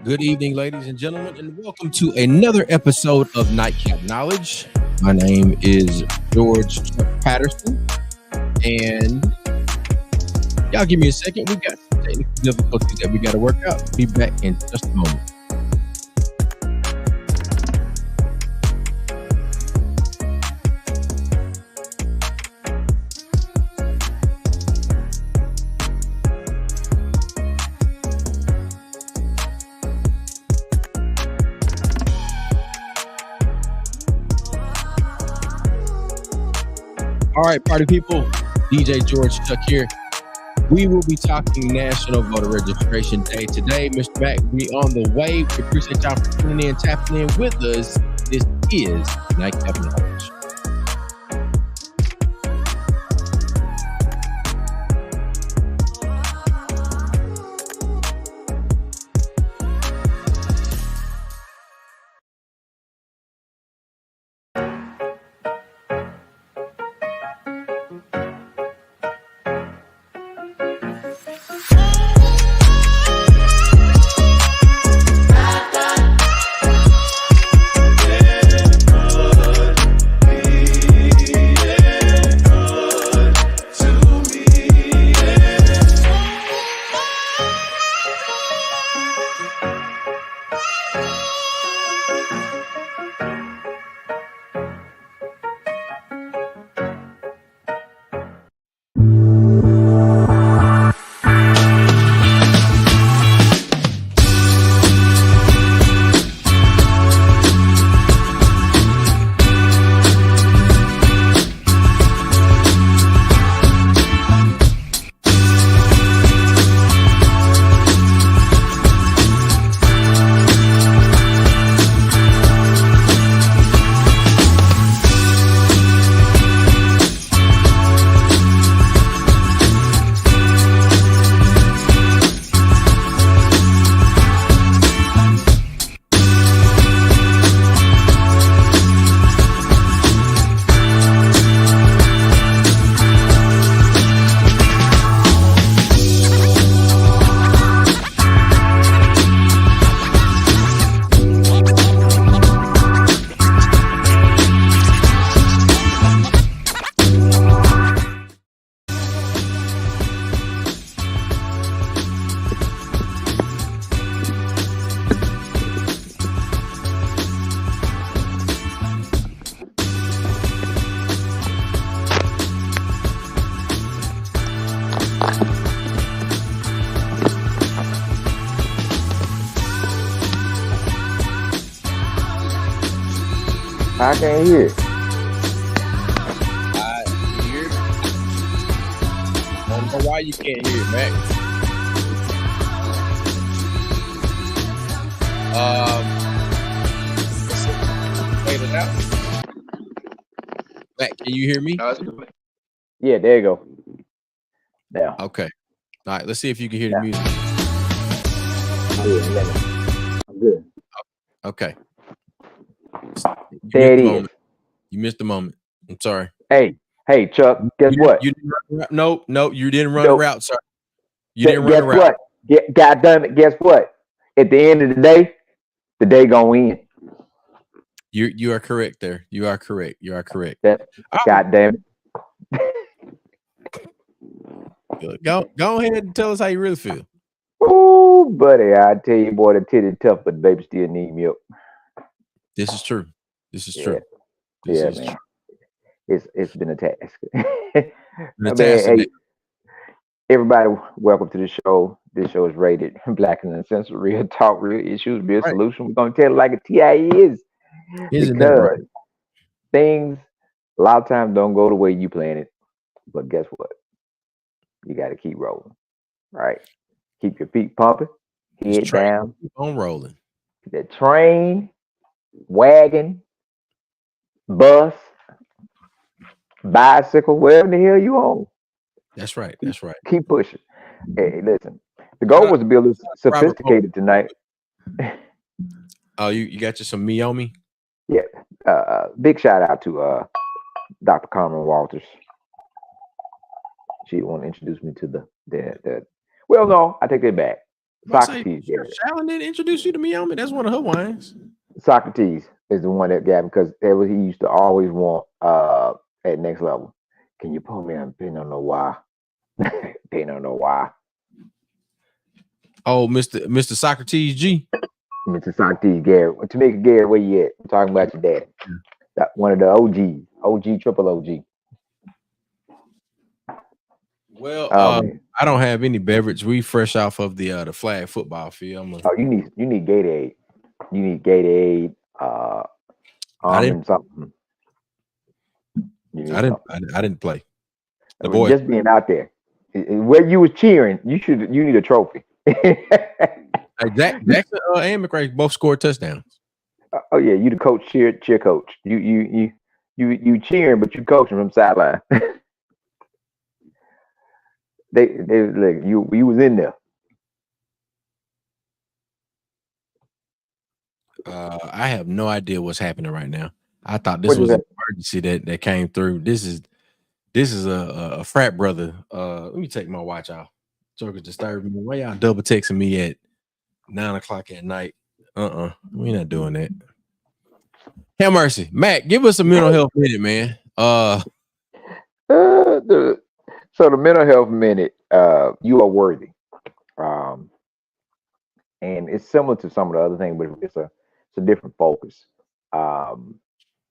Good evening, ladies and gentlemen, and welcome to another episode of Nightcap Knowledge. My name is George Chuck Patterson, and y'all give me a second. We got some technical difficulties that we got to work out. Be back in just a moment. All right, party people, DJ George Chuck here. We will be talking National Voter Registration Day today. Mr. Mac, we on the way. We appreciate y'all for tuning in, tapping in with us. This is Nightcap Knowledge. I can't hear. I hear. I don't know why you can't hear, Mac. Let's see. Wait it out. Mac, can you hear me? Yeah, there you go. Now. Okay. All right, let's see if you can hear the music. I'm good. Okay. There it is. You missed the moment. I'm sorry. Hey, Chuck, guess what? You didn't run no, you didn't run a route, sir. You didn't run Guess a route. what? God damn it, guess what? At the end of the day gonna win. You are correct there. You are correct. God damn it. Go ahead and tell us how you really feel. Oh, buddy, I tell you, boy, the titty tough, but the baby still need milk. This is true. True. Man. It's been a task. Hey, everybody, welcome to the show. This show is rated Black and Uncensored, real talk, real issues, real solution. We're gonna tell it like a TIE is. Isn't that right? Things a lot of times don't go the way you plan it, but guess what? You got to keep rolling, right? Keep your feet pumping, head down, keep on rolling. The train, wagon, bus, bicycle, wherever the hell you on. That's right. Keep pushing. Hey, listen. The goal was to be a little sophisticated tonight. Oh, you got you some me on me? Yeah. Big shout out to Dr. Carmen Walters. She want to introduce me to the well, no, I take that back. Socrates, Garrett. Shalyn didn't introduce you to Miyomi. That's one of her wines. Socrates is the one that got him because that was he used to always want at next level. Can you pull me on Pinot Noir? Pinot Noir. Oh, Mr. Socrates G. Mr. Socrates Garrett. Tamika Garrett, where you at? I'm talking about your daddy. One of the OGs. OG, triple OG. Well, I don't have any beverage. We fresh off of the flag football field. You need Gatorade. You need Gatorade, almond something. I didn't play. The boy just being out there. Where you was cheering, you need a trophy. Jackson and McRae both scored touchdowns. Oh yeah, you the coach, cheer coach. You cheering, but you coaching from sideline. they like you was in there. I have no idea what's happening right now. I thought this was an emergency that came through. This is a frat brother. Let me take my watch off. Joker disturbed me. Why y'all double texting me at 9:00 at night? We're not doing that. Have mercy, Matt. Give us a mental health minute, man. So the mental health minute. You are worthy. And it's similar to some of the other things, but it's a different focus.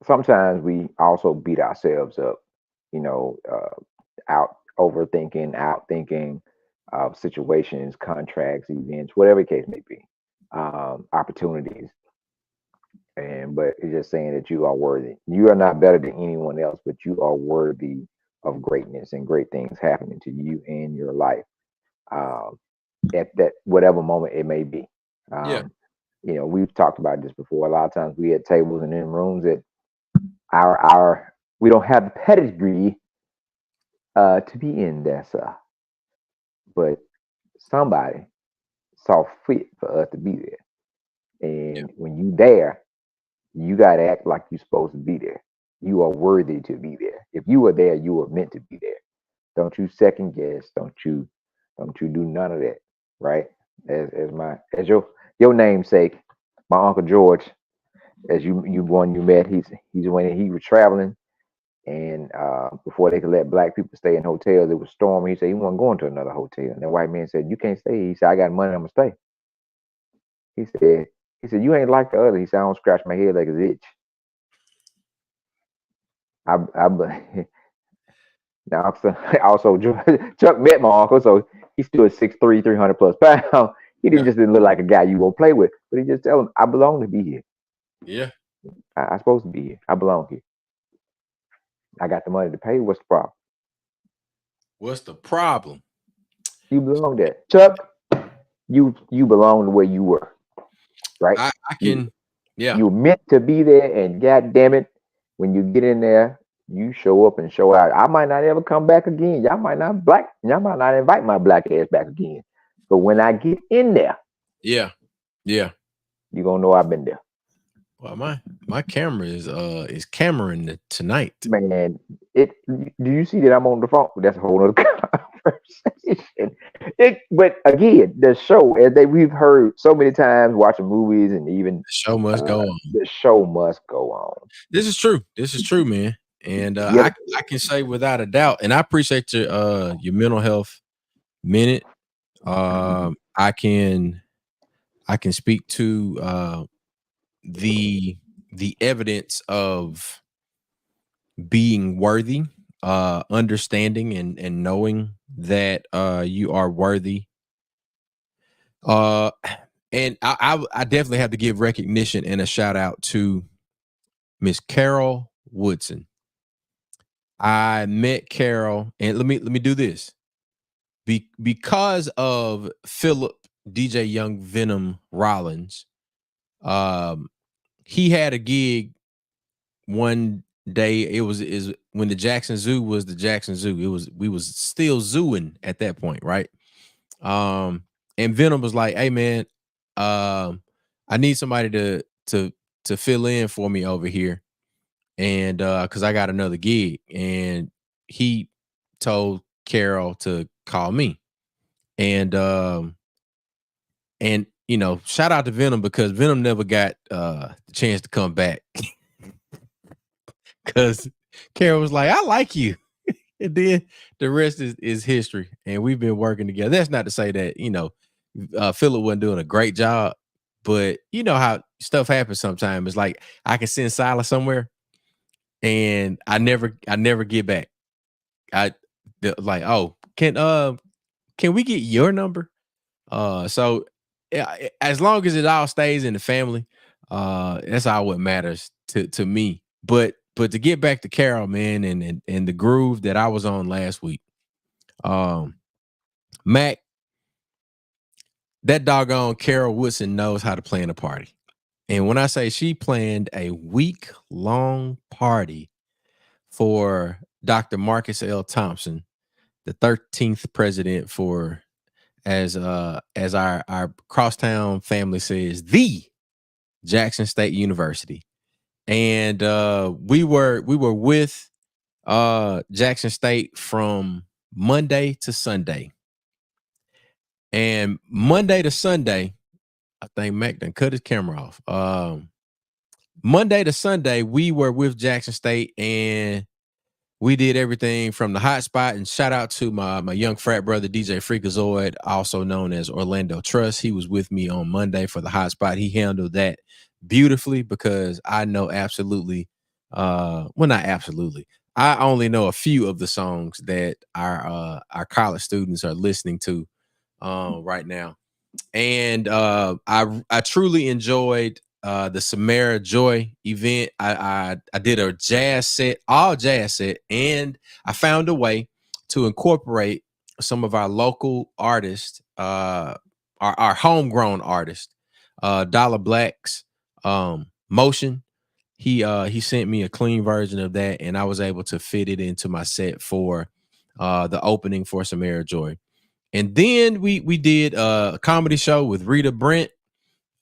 Sometimes we also beat ourselves up, out thinking of situations, contracts, events, whatever the case may be, opportunities. But it's just saying that you are worthy. You are not better than anyone else, but you are worthy of greatness and great things happening to you in your life. At that whatever moment it may be. We've talked about this before. A lot of times we at tables and in rooms that we don't have the pedigree to be in there, sir. But somebody saw fit for us to be there. And when you there, you gotta act like you're supposed to be there. You are worthy to be there. If you were there, you were meant to be there. Don't you second guess. Don't you do none of that. Right? As your namesake, my Uncle George, as you met, he's when he was traveling, and before they could let black people stay in hotels, it was storming. He said he wasn't going to another hotel, and the white man said, "You can't stay." He said, "I got money, I'm gonna stay." He said, "You ain't like the other." He said, "I don't scratch my head like it's itch." Now also Chuck met my uncle, so he stood 6'3", 300 plus pounds. He didn't look like a guy you won't play with, but he just tell him, "I belong to be here. Yeah, I'm supposed to be here. I belong here. I got the money to pay. What's the problem?" What's the problem? You belong there, Chuck. You belong the way you were, right? I can. You're meant to be there, and God damn it, when you get in there, you show up and show out. I might not ever come back again. Y'all might not invite my black ass back again. But when I get in there, yeah, you're gonna know I've been there. Well, my camera is cameraing tonight. Man, do you see that I'm on the phone? That's a whole other conversation. But again, the show, as we've heard so many times watching movies, and even the show must go on. The show must go on. This is true, man. And I can say without a doubt, and I appreciate your mental health minute. I can speak to the evidence of being worthy, understanding and knowing that you are worthy. And I definitely have to give recognition and a shout out to Miss Carol Woodson. I met Carol, and let me do this. Because of Philip DJ Young Venom Rollins, he had a gig one day. It was when the Jackson Zoo was the Jackson Zoo. We was still zooing at that point, right? And Venom was like, "Hey man, I need somebody to fill in for me over here, and because I got another gig." And he told Carol to call me, and And shout out to Venom, because Venom never got the chance to come back. Because Carol was like, I like you. And then the rest is history. And we've been working together. That's not to say that, Philip wasn't doing a great job, but you know how stuff happens sometimes. It's like I can send Silas somewhere and I never get back. Like, oh, can we get your number? So yeah, as long as it all stays in the family, that's all what matters to me. But to get back to Carol, man, and the groove that I was on last week, um, Mac, that doggone Carol Woodson knows how to plan a party. And when I say she planned a week-long party for Dr. Marcus L. Thompson, the 13th president for, as our crosstown family says, the Jackson State University. And we were with Jackson State from Monday to Sunday. And Monday to Sunday, I think Mac done cut his camera off. Monday to Sunday, we were with Jackson State, and we did everything from the hot spot. And shout out to my young frat brother, DJ Freakazoid, also known as Orlando Trust. He was with me on Monday for the hot spot. He handled that beautifully, because I know absolutely, well, not absolutely, I only know a few of the songs that our college students are listening to right now. And I truly enjoyed the Samara Joy event. I did a jazz set, all jazz set, and I found a way to incorporate some of our local artists, our homegrown artists, Dollar Black's Motion. He sent me a clean version of that, and I was able to fit it into my set for the opening for Samara Joy. And then we did a comedy show with Rita Brent.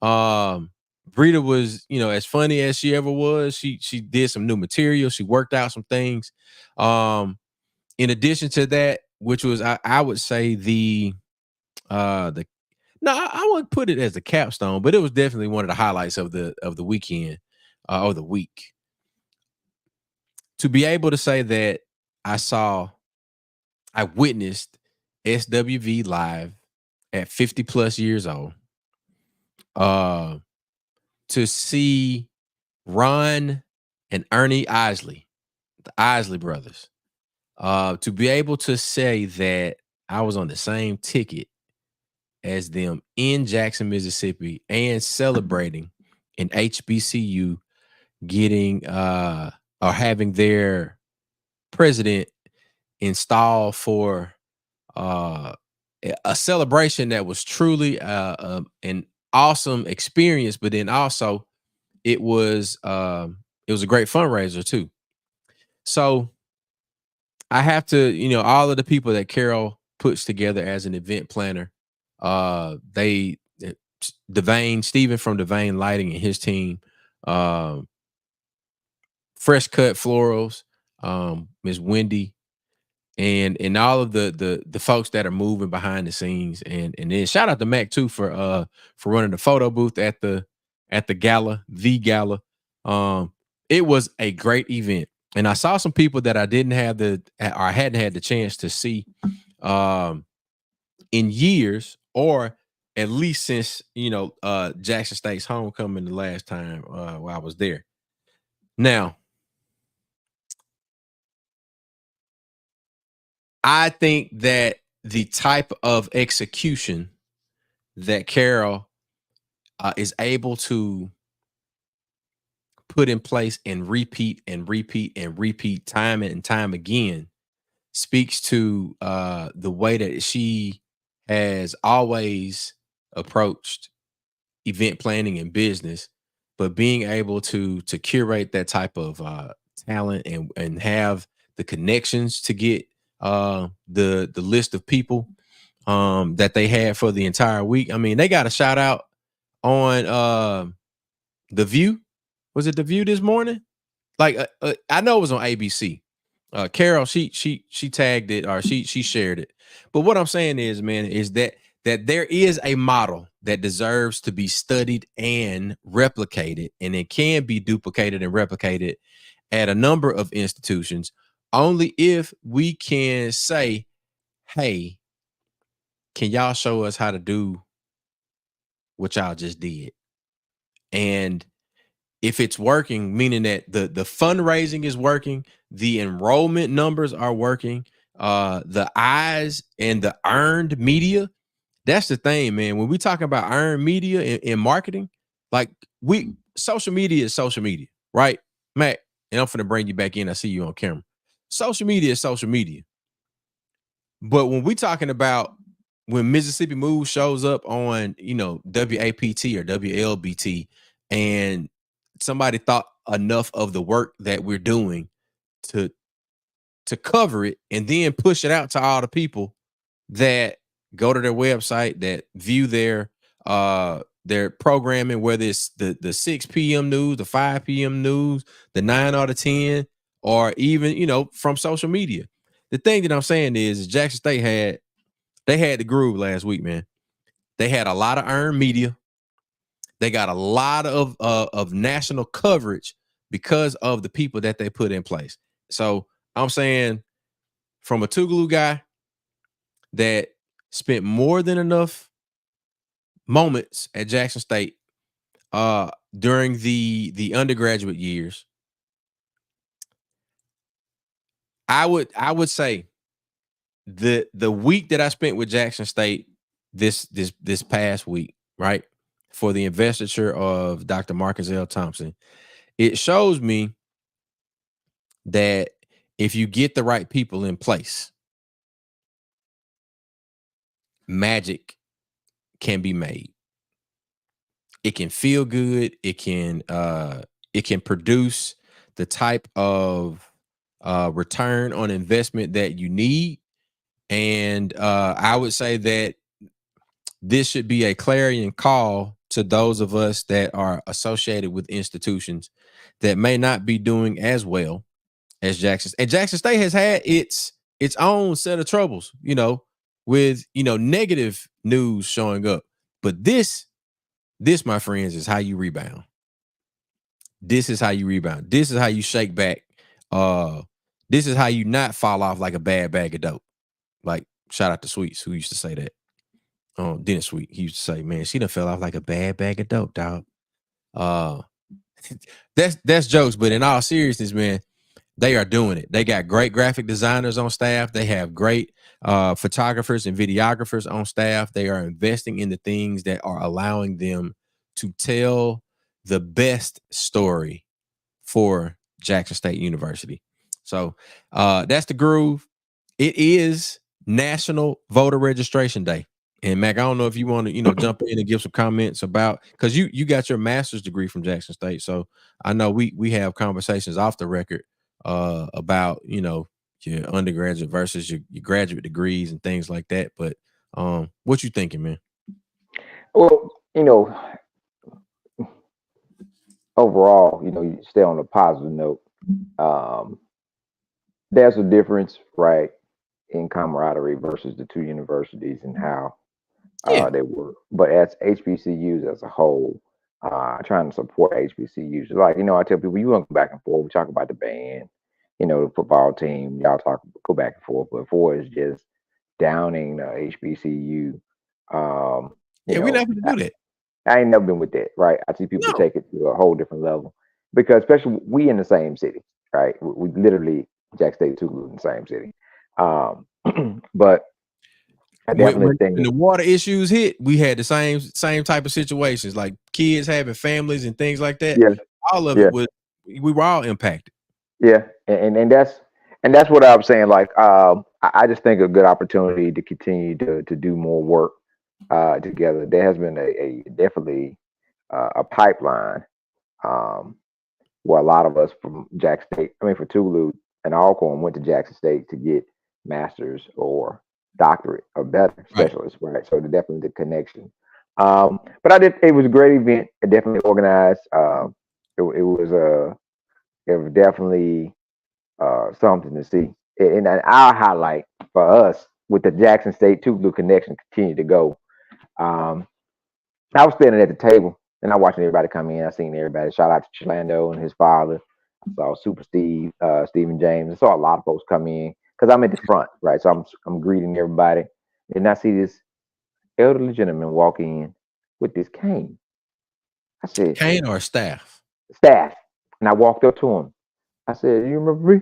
Rita was, as funny as she ever was. She did some new material. She worked out some things. In addition to that, which was I would say the no, I wouldn't put it as the capstone, but it was definitely one of the highlights of the weekend or the week. To be able to say that I witnessed SWV live at 50 plus years old, to see Ron and Ernie Isley, the Isley brothers, to be able to say that I was on the same ticket as them in Jackson, Mississippi, and celebrating an HBCU getting or having their president installed for a celebration that was truly an awesome experience, but then also it was a great fundraiser too. So I have to, all of the people that Carol puts together as an event planner, Stephen from Devane Lighting and his team, Fresh Cut Florals, Miss Wendy, and all of the folks that are moving behind the scenes, and then shout out to Mac too for running the photo booth at the gala, the gala. It was a great event, and I saw some people that I didn't have or I hadn't had the chance to see in years, or at least since Jackson State's homecoming the last time while I was there. Now, I think that the type of execution that Carol is able to put in place and repeat and repeat and repeat time and time again speaks to the way that she has always approached event planning and business, but being able to curate that type of talent and have the connections to get the list of people that they had for the entire week. I mean, they got a shout out on The View. Was it The View this morning? Like I know it was on ABC. Carol, she tagged it, or she shared it. But what I'm saying is, man, is that there is a model that deserves to be studied and replicated, and it can be duplicated and replicated at a number of institutions only if we can say, hey, can y'all show us how to do what y'all just did? And if it's working, meaning that the fundraising is working, the enrollment numbers are working, the eyes and the earned media. That's the thing, man. When we talk about earned media in marketing, like social media is social media, right, Matt? And I'm finna bring you back in. I see you on camera. Social media is social media. But when we talking about when Mississippi Move shows up on, WAPT or WLBT, and somebody thought enough of the work that we're doing to cover it and then push it out to all the people that go to their website, that view their programming, whether it's the 6 p.m. news, the 5 p.m. news, the 9 or the 10, or even, from social media. The thing that I'm saying is Jackson State had the groove last week, man. They had a lot of earned media. They got a lot of national coverage because of the people that they put in place. So I'm saying, from a Tougaloo guy that spent more than enough moments at Jackson State during the undergraduate years, I would say the week that I spent with Jackson State this past week, right, for the investiture of Dr. Marcus L. Thompson, it shows me that if you get the right people in place, magic can be made. It can feel good. It can produce the type of return on investment that you need. And I would say that this should be a clarion call to those of us that are associated with institutions that may not be doing as well as Jackson. And Jackson State has had its own set of troubles, with negative news showing up. But this, my friends, is how you rebound. This is how you rebound. This is how you shake back. This is how you not fall off like a bad bag of dope. Like, shout out to Sweets, who used to say that. Dennis Sweet, he used to say, man, she done fell off like a bad bag of dope, dog. That's jokes, but in all seriousness, man, they are doing it. They got great graphic designers on staff. They have great photographers and videographers on staff. They are investing in the things that are allowing them to tell the best story for Jackson State University. So that's the groove. It is National Voter Registration Day. And Mac, I don't know if you want to, jump in and give some comments about, because you got your master's degree from Jackson State. So I know we have conversations off the record about, your undergraduate versus your graduate degrees and things like that. But what you thinking, man? Well, overall, you stay on a positive note. There's a difference, right, in camaraderie versus the two universities and how they work. But as HBCUs as a whole, trying to support HBCUs, like, I tell people, you want to go back and forth. We talk about the band, the football team, y'all go back and forth. But for is just downing the HBCU. We're not going to do that. I ain't never been with that, right? I see people take it to a whole different level because, especially, we in the same city, right? We literally Jack State Tougaloo in the same city. But I definitely think when the water issues hit, we had the same type of situations, like kids having families and things like that. Yeah, all of it was, we were all impacted. Yeah, and that's what I'm saying. Like, I just think a good opportunity to continue to do more work together. There has been a definitely a pipeline where a lot of us from Jack State, for Tougaloo and Alcorn, went to Jackson State to get masters or doctorate or better specialists, right? So definitely the connection. But it was a great event. It definitely organized. It was definitely something to see. And our highlight for us with the Jackson State Tougaloo connection continue to go. I was standing at the table and I watching everybody come in. I seen everybody. Shout out to Chilando and his father. I saw Super Steve, Stephen James. I saw a lot of folks come in because I'm at the front, right? So I'm greeting everybody. And I see this elderly gentleman walk in with this cane. I said, Cane or staff? staff. And I walked up to him. I said, you remember me?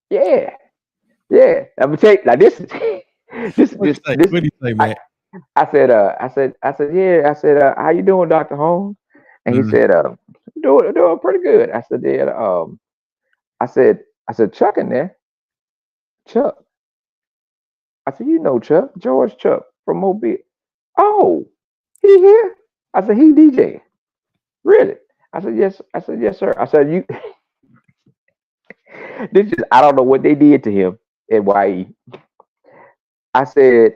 Yeah, yeah. I'm gonna take like this. What do you say? This. What do you say, I, man? I said, yeah. I said, how you doing, Dr. Holmes? And he Mm, said, doing pretty good. I said, yeah. I said, Chuck in there. Chuck. I said, you know Chuck, George Chuck from Mobile. Oh, he here? I said, he DJ. Really? I said, yes. I said, yes, sir. I said, you. This is I don't know what they did to him at YE. I said,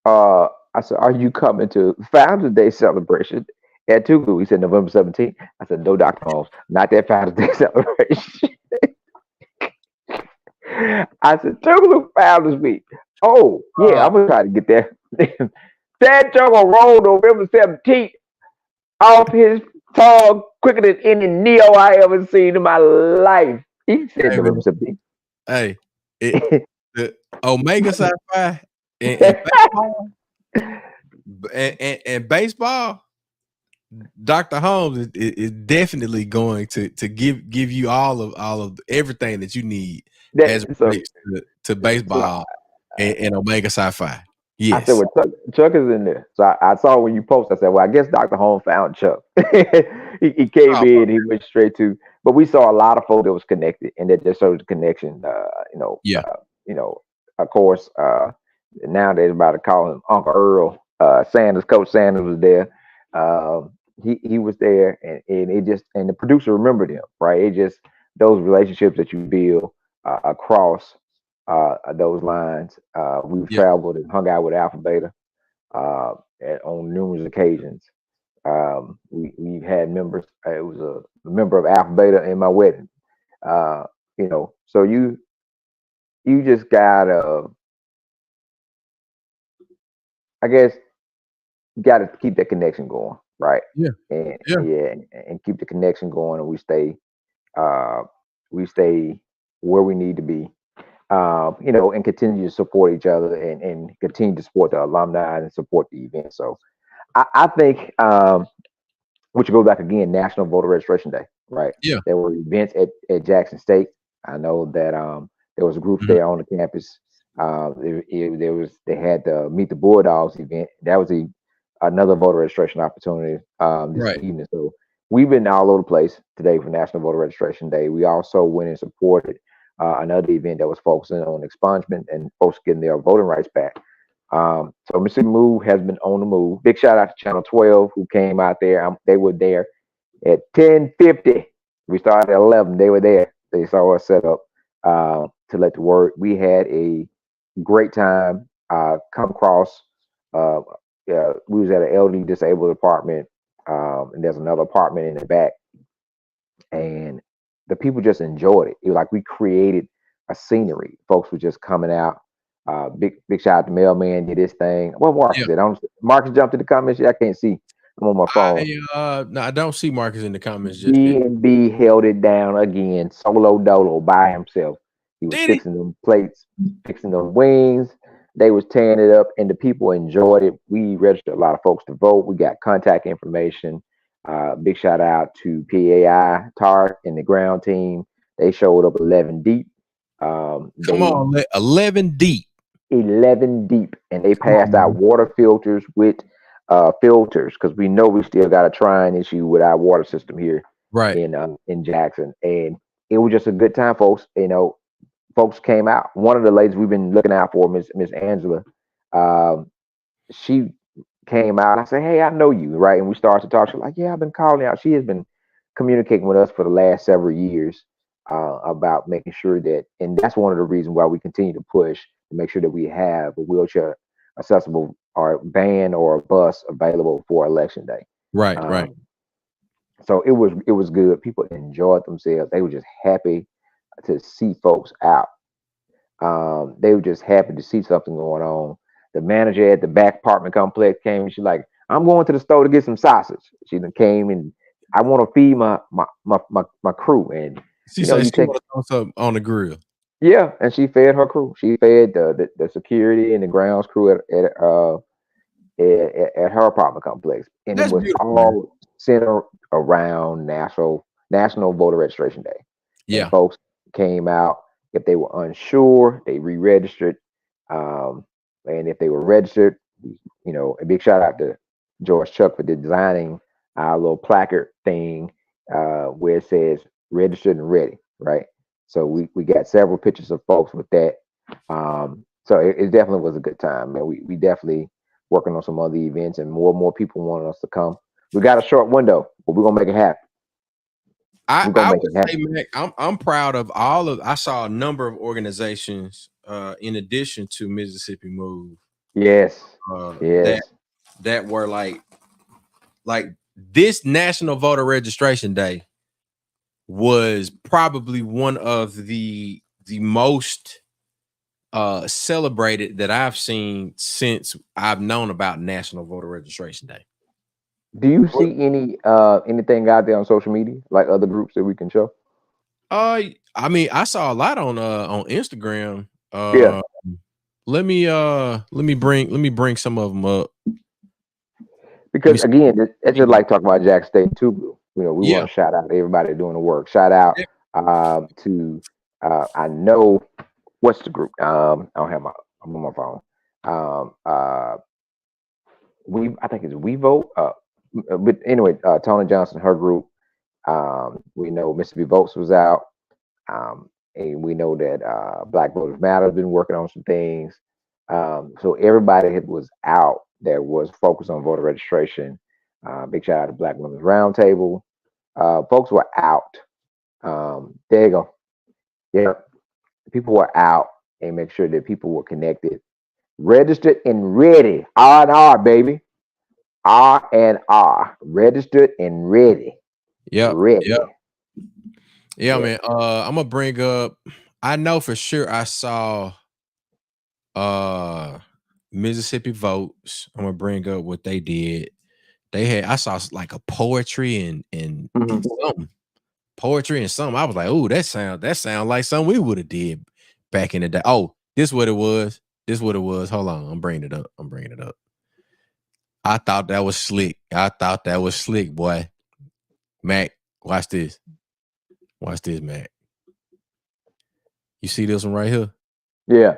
I said, are you coming to Founders Day celebration at Tugu? He said, November 17th. I said, no, Dr. Holmes, not that Founders Day celebration. I said, Tugu Founders Week. Oh, yeah, uh, I'm going to try to get there. That Jungle rolled November 17th off his tongue quicker than any Neo I ever seen in my life. He said hey, November man. 17th. Hey, it, the Omega Sci-Fi and baseball and baseball. Dr. Holmes is definitely going to give you all of everything that you need as it So, relates to so baseball and Omega Sci-Fi. I said, Yes. well, Chuck is in there. So I saw when you post, I said, well, I guess Dr. Holmes found Chuck. He came Oh, in, he went straight to, but we saw a lot of folks that was connected and that just showed the connection. yeah. You know, of course, nowadays about to call him Uncle Earl, Sanders, Coach Sanders was there. He was there and it just, and the producer remembered him, right? It just, those relationships that you build across those lines. We've Yeah. traveled and hung out with Alpha Beta on numerous occasions. We've had members. It was a member of Alpha Beta in my wedding. Uh, so you just gotta, I guess, gotta keep that connection going, right? Yeah. And Yeah. yeah, and keep the connection going, and uh, we stay where we need to be, and continue to support each other and continue to support the alumni and support the event. So I think, which goes back again, National Voter Registration Day, right? Yeah. There were events at Jackson State. I know that there was groups Mhm. there on the campus. They had the Meet the Bulldogs event. That was another voter registration opportunity this Right. evening. So we've been all over the place today for National Voter Registration Day. We also went and supported another event that was focusing on expungement and folks getting their voting rights back. So Mississippi Move has been on the move. Big shout out to Channel 12 who came out there. They were there at 10:50. We started at 11. They were there. They saw us set up to let the word. We had a great time. Come across. Uh, we was at an elderly disabled apartment, and there's another apartment in the back, and the people just enjoyed it. It was like we created a scenery. Folks were just coming out. Big shout out to Mailman did his thing. What Yeah. Marcus did? Marcus jumped in the comments. Yeah, I can't see. I'm on my phone. No, I don't see Marcus in the comments just yet. B&B held it down again, solo dolo by himself. He was Did he? fixing them plates, fixing them wings. They was tearing it up, and the people enjoyed it. We registered a lot of folks to vote. We got contact information. Big shout out to PAI Tar and the ground team. They showed up 11 deep. Come They on, 11 deep. 11 deep, and they Come on, passed out man. water filters with filters because we know we still got a trying issue with our water system here Right. in Jackson, and it was just a good time, folks. Folks came out. One of the ladies we've been looking out for, Miss Angela, um, she came out. I said, "Hey, I know you, right?" And we started to talk. She's like, "Yeah, I've been calling out." She has been communicating with us for the last several years about making sure that, and that's one of the reasons why we continue to push to make sure that we have a wheelchair accessible or van or a bus available for election day. Right. Right. Um, so it was good. People enjoyed themselves. They were just happy to see folks out. They were just happy to see something going on. the manager at the back apartment complex came and she's like, I'm going to the store to get some sausage. She then came and I want to feed my crew. And She said she want to throw something on the grill. Yeah, and she fed her crew. She fed the security and the grounds crew at her apartment complex, and That's it was all centered around National Voter Registration Day. Yeah, and folks came out. If they were unsure, they re-registered, and if they were registered, a big shout out to George Chuck for designing our little placard thing where it says "registered and ready," right? So we got several pictures of folks with that. So it definitely was a good time, man. We definitely working on some other events, and more people wanting us to come. We got a short window, but we're gonna make it happen. I would say, Mac, I'm proud of all of. I saw a number of organizations, in addition to Mississippi Move. Yes, that were like this National Voter Registration Day was probably one of the most celebrated that I've seen since I've known about National Voter Registration Day. Do you see anything out there on social media, like other groups that we can show? I mean, I saw a lot on Instagram. Yeah. Let me bring some of them up. Because again, it's just like talking about Jack State too. We want to shout out everybody doing the work. Shout out to I know what's the group. I don't have I'm on my phone. I think it's We Vote. But anyway, Tony Johnson, her group. We know Mississippi Votes was out, and we know that Black Voters Matter has been working on some things. So everybody was out that was focused on voter registration. Big shout out to Black Women's Roundtable. Folks were out. There you go. Yeah, people were out and make sure that people were connected, registered and ready. R&R, baby. R&R, registered and ready. Yeah, ready. Yeah, man. I'm gonna bring up. I know for sure I saw Mississippi Votes. I'm gonna bring up what they did. I saw like a poetry and something. Poetry and something. I was like, oh, that sound like something we would have did back in the day. Oh, this what it was. Hold on, I'm bringing it up. I thought that was slick. Boy. Mac, watch this. Mac. You see this one right here? Yeah.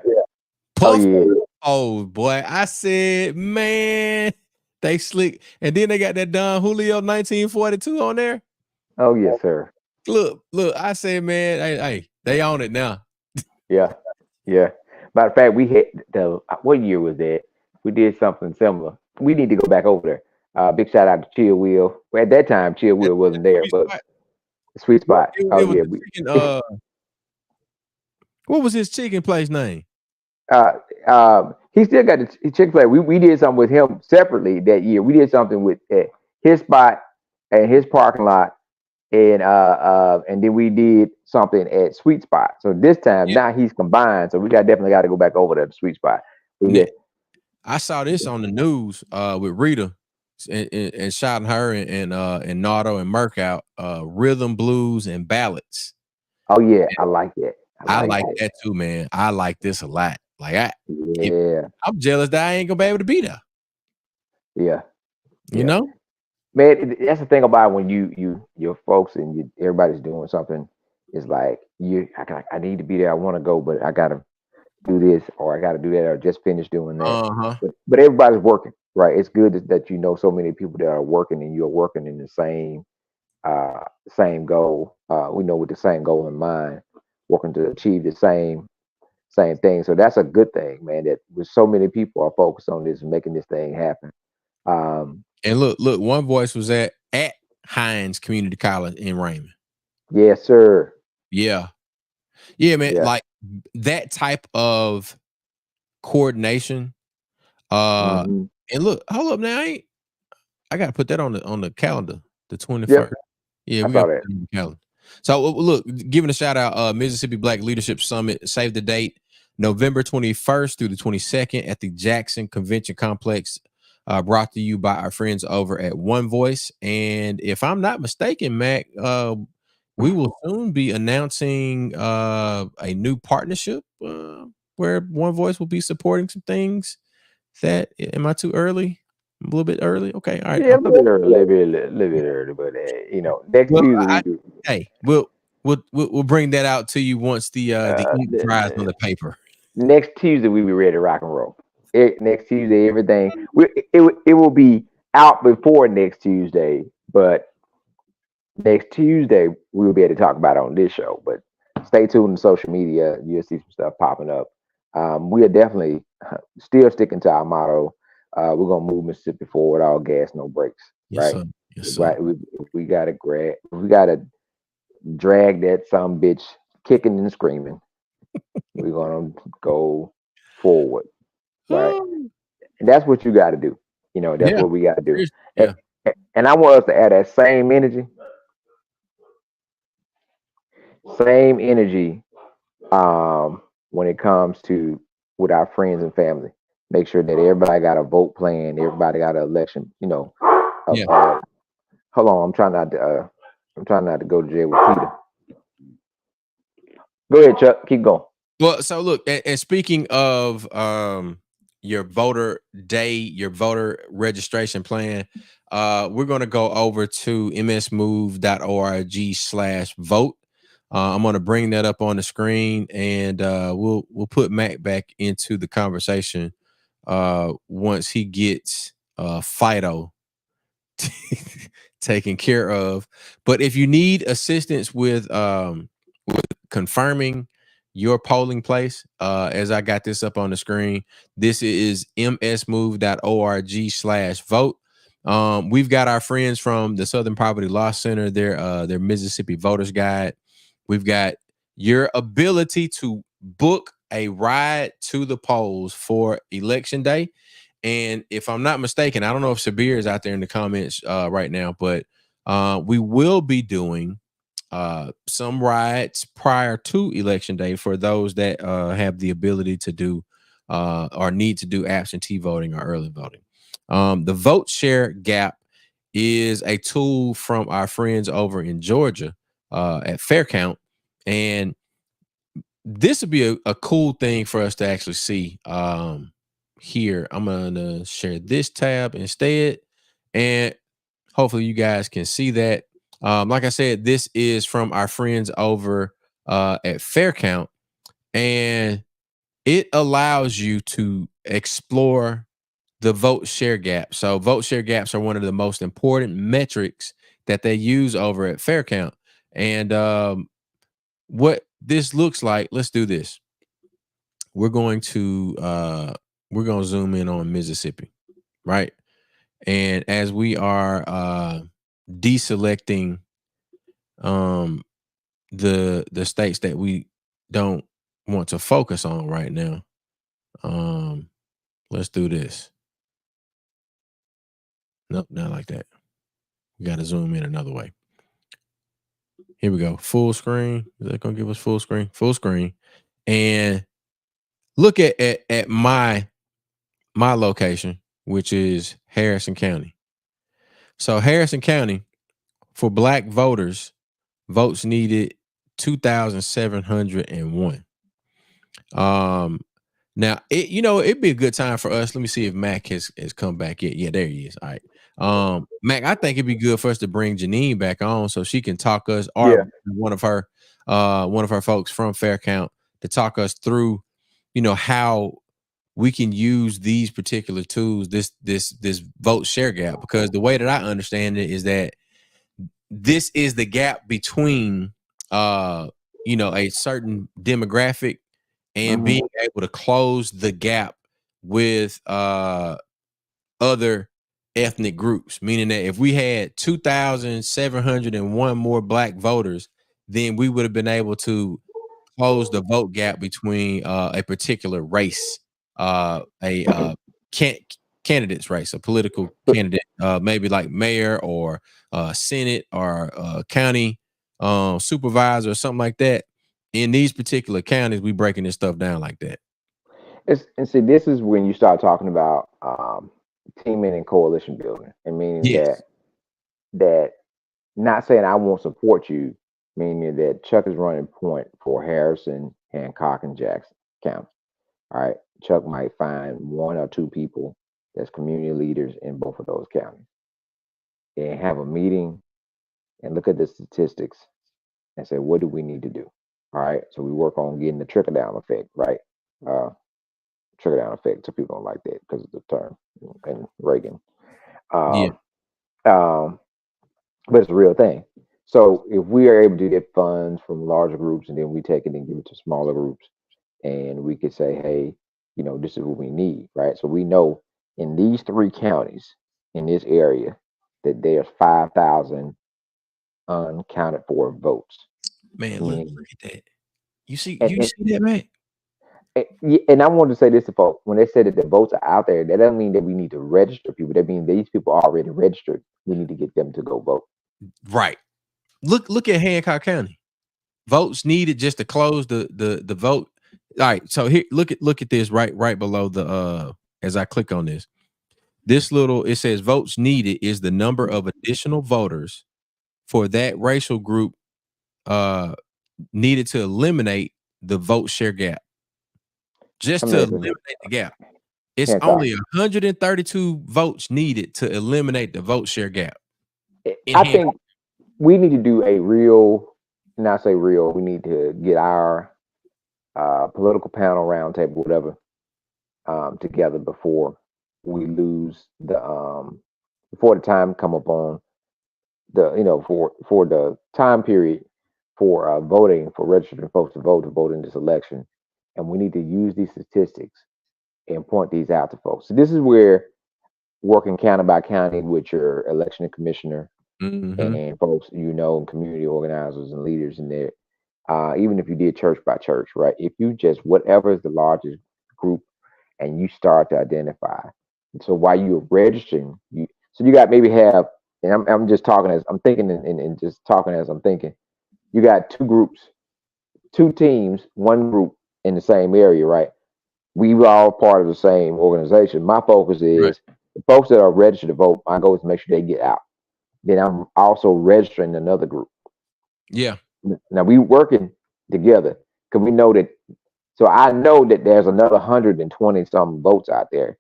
Oh boy, I said, man, they slick. And then they got that Don Julio 1942 on there. Oh yes, sir. Look, I said, man, hey, they own it now. Yeah. Matter of fact, we hit what year was that? We did something similar. We need to go back over there. Big shout out to Chill Wheel. Well, at that time, Chill Wheel wasn't there, but Sweet Spot. What was his chicken place name? He still got the Chick-fil-A. We did something with him separately that year. We did something with his spot and his parking lot, and then we did something at Sweet Spot. So this time now he's combined. So we definitely got to go back over to the Sweet Spot. I saw this on the news with Rita and shouting her and Nardo and Merc out rhythm, blues, and ballads. Oh yeah, I like that. I like that too, man. I like this a lot. Like I'm jealous that I ain't gonna be able to be there. Yeah. You know? Man, that's the thing about when your folks and everybody's doing something. It's like I need to be there. I want to go, but I gotta do this or I gotta do that or just finish doing that. But everybody's working, right? It's good that so many people that are working and you're working in the same goal. We know with the same goal in mind, working to achieve the same thing. So that's a good thing, man. That with so many people are focused on this and making this thing happen. And look, one voice was at Hines Community College in Raymond. Yes, sir. Yeah, man. Yeah. Like that type of coordination. And look, hold up now. I gotta put that on the calendar, the 21st. Yeah, we got that on the calendar. So look, giving a shout out, Mississippi Black Leadership Summit, save the date, November 21st through the 22nd at the Jackson Convention Complex, brought to you by our friends over at One Voice. And if I'm not mistaken, Mac, we will soon be announcing a new partnership where One Voice will be supporting some things. That am I too early? A little bit early. Okay, all right. Yeah, a little bit early, little bit early, but next Well, Tuesday we I, do. hey, we'll bring that out to you once the ink dries on the paper. Next Tuesday we be ready to rock and roll. Next Tuesday, everything it will be out before next Tuesday, but next Tuesday we will be able to talk about it on this show. But stay tuned to social media. You'll see some stuff popping up. We are definitely still sticking to our motto. We're gonna move Mississippi forward, all gas, no brakes. Yes, Right? sir. Yes, sir. Right. We gotta drag that some bitch kicking and screaming. We're gonna go forward. Right. And that's what you got to do. That's Yeah. what we got to do. Yeah. And I want us to add that same energy, when it comes to with our friends and family. Make sure that everybody got a vote plan, everybody got an election. Yeah. Hold on, I'm trying not to go to jail with Peter. Go ahead, Chuck. Keep going. Well, so look, and speaking of your voter day, your voter registration plan, we're going to go over to msmove.org/vote. I'm going to bring that up on the screen, and we'll put Mac back into the conversation once he gets Fido taken care of. But if you need assistance with confirming your polling place, as I got this up on the screen, this is msmove.org/vote. We've got our friends from the Southern Poverty Law Center, their Mississippi Voters Guide. We've got your ability to book a ride to the polls for Election Day. And if I'm not mistaken, I don't know if Sabir is out there in the comments right now, but we will be doing some rides prior to Election Day for those that have the ability to do or need to do absentee voting or early voting. The Vote Share Gap is a tool from our friends over in Georgia at Faircount. And this would be a cool thing for us to actually see here. I'm going to share this tab instead. And hopefully you guys can see that. Like I said, this is from our friends over at Faircount, and it allows you to explore the vote share gap. So vote share gaps are one of the most important metrics that they use over at Faircount. And what this looks like, let's do this. We're going to zoom in on Mississippi, right? And as we are deselecting the states that we don't want to focus on right now, let's do this. Nope, not like that. We got to zoom in another way. Here we go. Full screen. Is that gonna give us full screen? Full screen. And look at my location, which is Harrison County. So Harrison County, for Black voters, votes needed 2,701. Now it'd be a good time for us. Let me see if Mac has come back yet. Yeah, there he is. All right. Mac, I think it'd be good for us to bring Janine back on so she can talk us, or one of her folks from Faircount, to talk us through, how we can use these particular tools, this vote share gap, because the way that I understand it is that this is the gap between a certain demographic and being able to close the gap with other ethnic groups, meaning that if we had 2,701 more Black voters, then we would have been able to close the vote gap between a particular race, candidate's race, a political candidate, maybe like mayor or Senate or county supervisor or something like that. In these particular counties, we breaking this stuff down like that. And see, this is when you start talking about teaming and coalition building, and meaning Yes. that not saying I won't support you, meaning that Chuck is running point for Harrison, Hancock, and Jackson County. All right, Chuck might find one or two people that's community leaders in both of those counties and have a meeting and look at the statistics and say, what do we need to do? All right, so we work on getting the trickle down effect, right? Uh, Trickle down effect. So people don't like that because of the term and Reagan. Yeah. Um, um, but it's a real thing. So if we are able to get funds from larger groups and then we take it and give it to smaller groups, and we could say, hey, this is what we need, right? So we know in these three counties in this area that there's 5,000 uncounted for votes. Man, look Meaning, at that. You see, and, you and see that, man? and I wanted to say this to folks when they said that the votes are out there, that doesn't mean that we need to register people. That means these people are already registered. We need to get them to go vote. Right. Look at Hancock County. Votes needed just to close the vote. All right. So here, look at this right below the as I click on this. This little it says votes needed is the number of additional voters for that racial group needed to eliminate the vote share gap. I Just mean, to it's eliminate the gap. It's Hancock. only 132 votes needed to eliminate the vote share gap in I Hancock. think we need to do a real, not say real. We need to get our political panel roundtable, whatever, together before we lose before the time come up on for the time period for voting for registering folks to vote in this election, and we need to use these statistics and point these out to folks. So this is where working county by county with your election commissioner Mhm. and folks, community organizers and leaders in there. Even if you did church by church, right? If you just whatever is the largest group, and you start to identify. So while you're registering, you got maybe have, and I'm just talking as I'm thinking and just talking as I'm thinking. You got two groups, two teams, one group in the same area, right? We were all part of the same organization. My focus Right. is the folks that are registered to vote. My goal is to make sure they get out. Then I'm also registering another group. Yeah. Now we working together because we know that. So I know that there's another 120 some votes out there,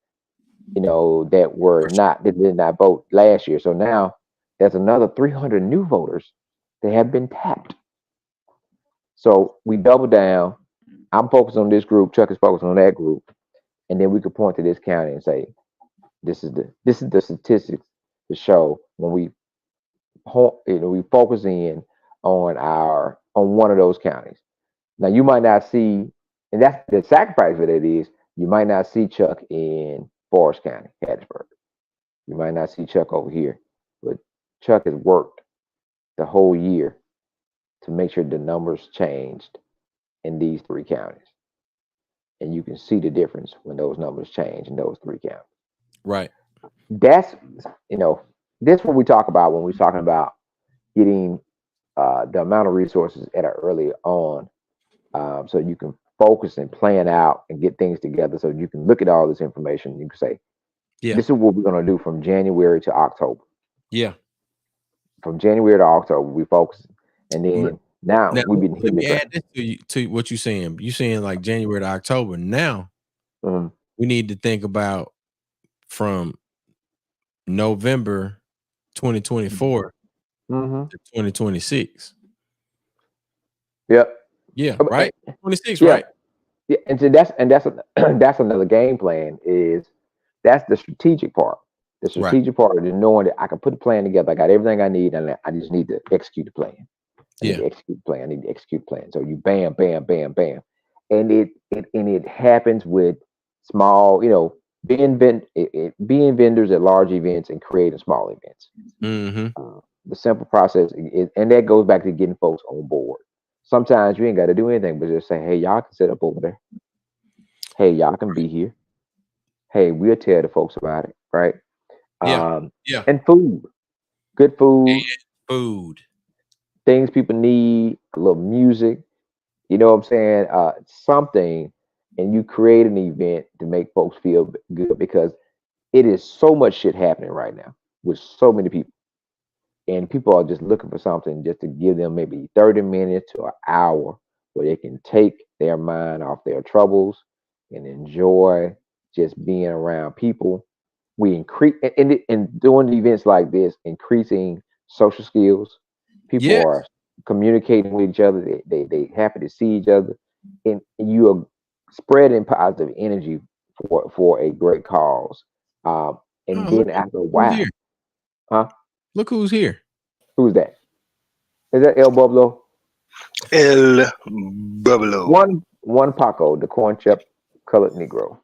For sure. that did not vote last year. So now there's another 300 new voters that have been tapped. So we double down. I'm focused on this group. Chuck is focused on that group, and then we could point to this county and say, this is the statistics to show when we focus in on one of those counties. Now you might not see, and that's the sacrifice for that is you might not see Chuck in Forest County, Hattiesburg. You might not see Chuck over here, but Chuck has worked the whole year to make sure the numbers changed in these three counties, and you can see the difference when those numbers change in those three counties. Right. That's you know this what we talk about when we're talking about getting the amount of resources at an early on, so you can focus and plan out and get things together, so you can look at all this information. You can say, Yeah. "This is what we're going to do from January to October." Yeah. From January to October, we focus, and Look, then now now we've been let hitting the me ground. add this to what you're saying. You saying like January to October. Now Mhm, we need to think about from November 2024 mhm. to 2026. Yep. Yeah, Eh, right? 26, Yeah. right? Yeah. And so that's another game plan. Is That's the strategic part. The Right. strategic part is knowing that I can put a plan together. I got everything I need, and I just need to execute the plan. I need Yeah. to execute the plan. I need to execute the plan. So you bam, bam, bam, bam, and it happens with small, being vendors at large events and creating small events. Mhm. The simple process, and that goes back to getting folks on board. Sometimes you ain't got to do anything but just say, "Hey, y'all can sit up over there. Hey, y'all can be here. Hey, we'll tell the folks about it, right?" Yeah. Um, Yeah. and food, good And food, food. things people need, a little music. You know what I'm saying? Something, and you create an event to make folks feel good because it is so much shit happening right now with so many people. And people are just looking for something just to give them maybe 30 minutes to an hour where they can take their mind off their troubles and enjoy just being around people. We increase and doing events like this, increasing social skills. People Yeah. are communicating with each other. They happy to see each other, and you are spreading positive energy for a great cause. And Oh, then after a who's here. while, huh? Look who's here. Who's that? Is that El Bublo? El Bubblo. One Paco, the corn chip colored Negro.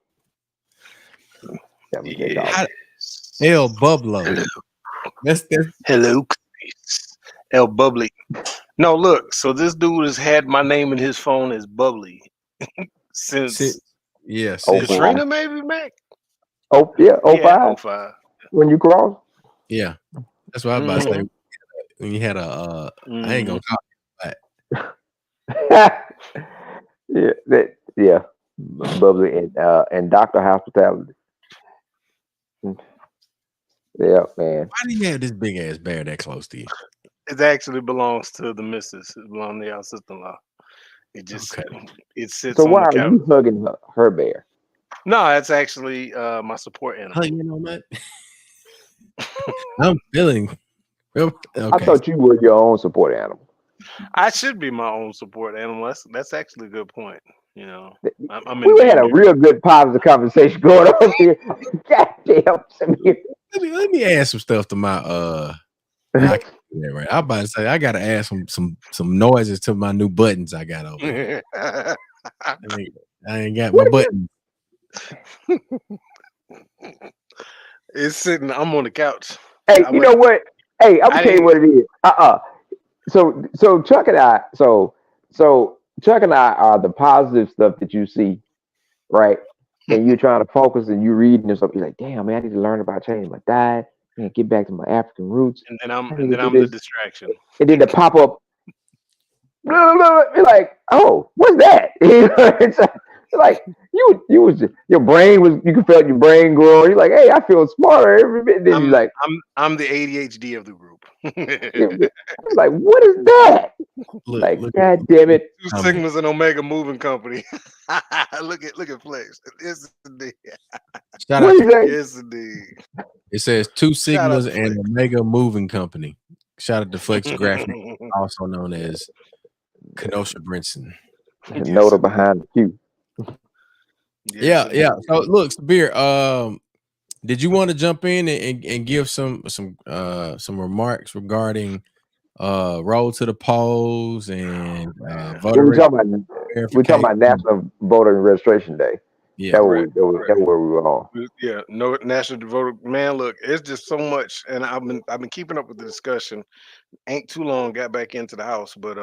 That was their dog. Yeah. El Bublo. Hello. That's Hello, Chris. El Bubbly. No, look. So this dude has had my name in his phone as Bubbly since yeah. Oh, Since, Katrina, maybe, Mac? Oh yeah, Yeah, 05 05. when you cross. yeah. That's what I was about to say. When you had a I ain't gonna call yeah, Bubbly and Doctor Hospitality. Yeah, man. why do you have this big ass bear that close to you? It actually belongs to the missus. It belongs to our sister-in-law. It just it sits So on why the are couch. you hugging her bear? No, that's actually my support animal. You know what? I'm feeling okay. I thought you were your own support animal. I should be my own support animal. That's actually a good point. You know, I'm We had a endangered. real good positive conversation going on here. Goddamn, Samir. Let me add some stuff to my I can't do that right. I'm about to say I gotta add some noises to my new buttons I got over here. I ain't got my buttons. It's sitting. I'm on the couch. Hey, you know what? Hey, I'm gonna tell you what it is. So Chuck and I, so Chuck and I are the positive stuff that you see, right? And you're trying to focus and you're reading and stuff. You're like, damn, man, I need to learn about changing my diet and get back to my African roots. And then I'm the distraction. And then the pop up, you're like, oh, what's that? It's like you was your brain was you could feel your brain growing. You're like, hey, I feel smarter every bit. Then you're like, I'm the ADHD of the group. I'm like, what is that? Look, God damn it! 2 Sigmas and Omega Moving Company. look at Flex. Yes, indeed. Yes, indeed. It says 2 Sigmas and Omega Moving Company. Shout out to Flex Graphic, also known as Kenosha Brinson. Nota behind the cue. Yeah. So look, Sabir, did you want to jump in and give some remarks regarding roll to the polls and voter registration? We're talking about National Voter Registration Day. Yeah, that's where we were on. Yeah, no National Voter. Man, look, it's just so much, and I've been keeping up with the discussion. Ain't too long got back into the house, but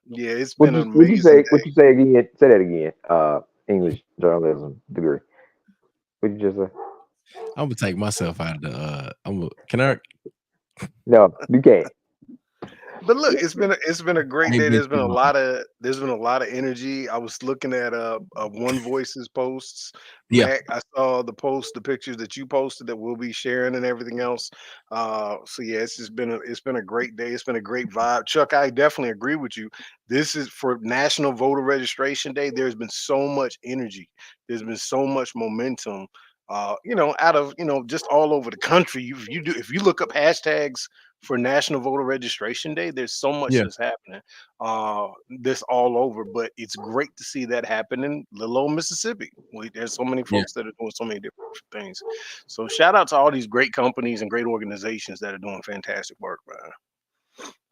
yeah, it's been an amazing. What you say again? Say that again. English journalism degree. What you just say? I'm gonna take myself out of the. Can I? No, you can't. But look, it's been a great day. There's been a lot of energy. I was looking at One Voice's posts. Yeah, Mac, I saw the pictures that you posted that we'll be sharing and everything else. So yeah, it's been a great day. It's been a great vibe. Chuck, I definitely agree with you. This is for National Voter Registration Day. There's been so much energy. There's been so much momentum. Out of just all over the country. If you look up hashtags for National Voter Registration Day, there's so much that's happening. This all over, but it's great to see that happen in little old Mississippi. There's so many folks that are doing so many different things. So shout out to all these great companies and great organizations that are doing fantastic work, man.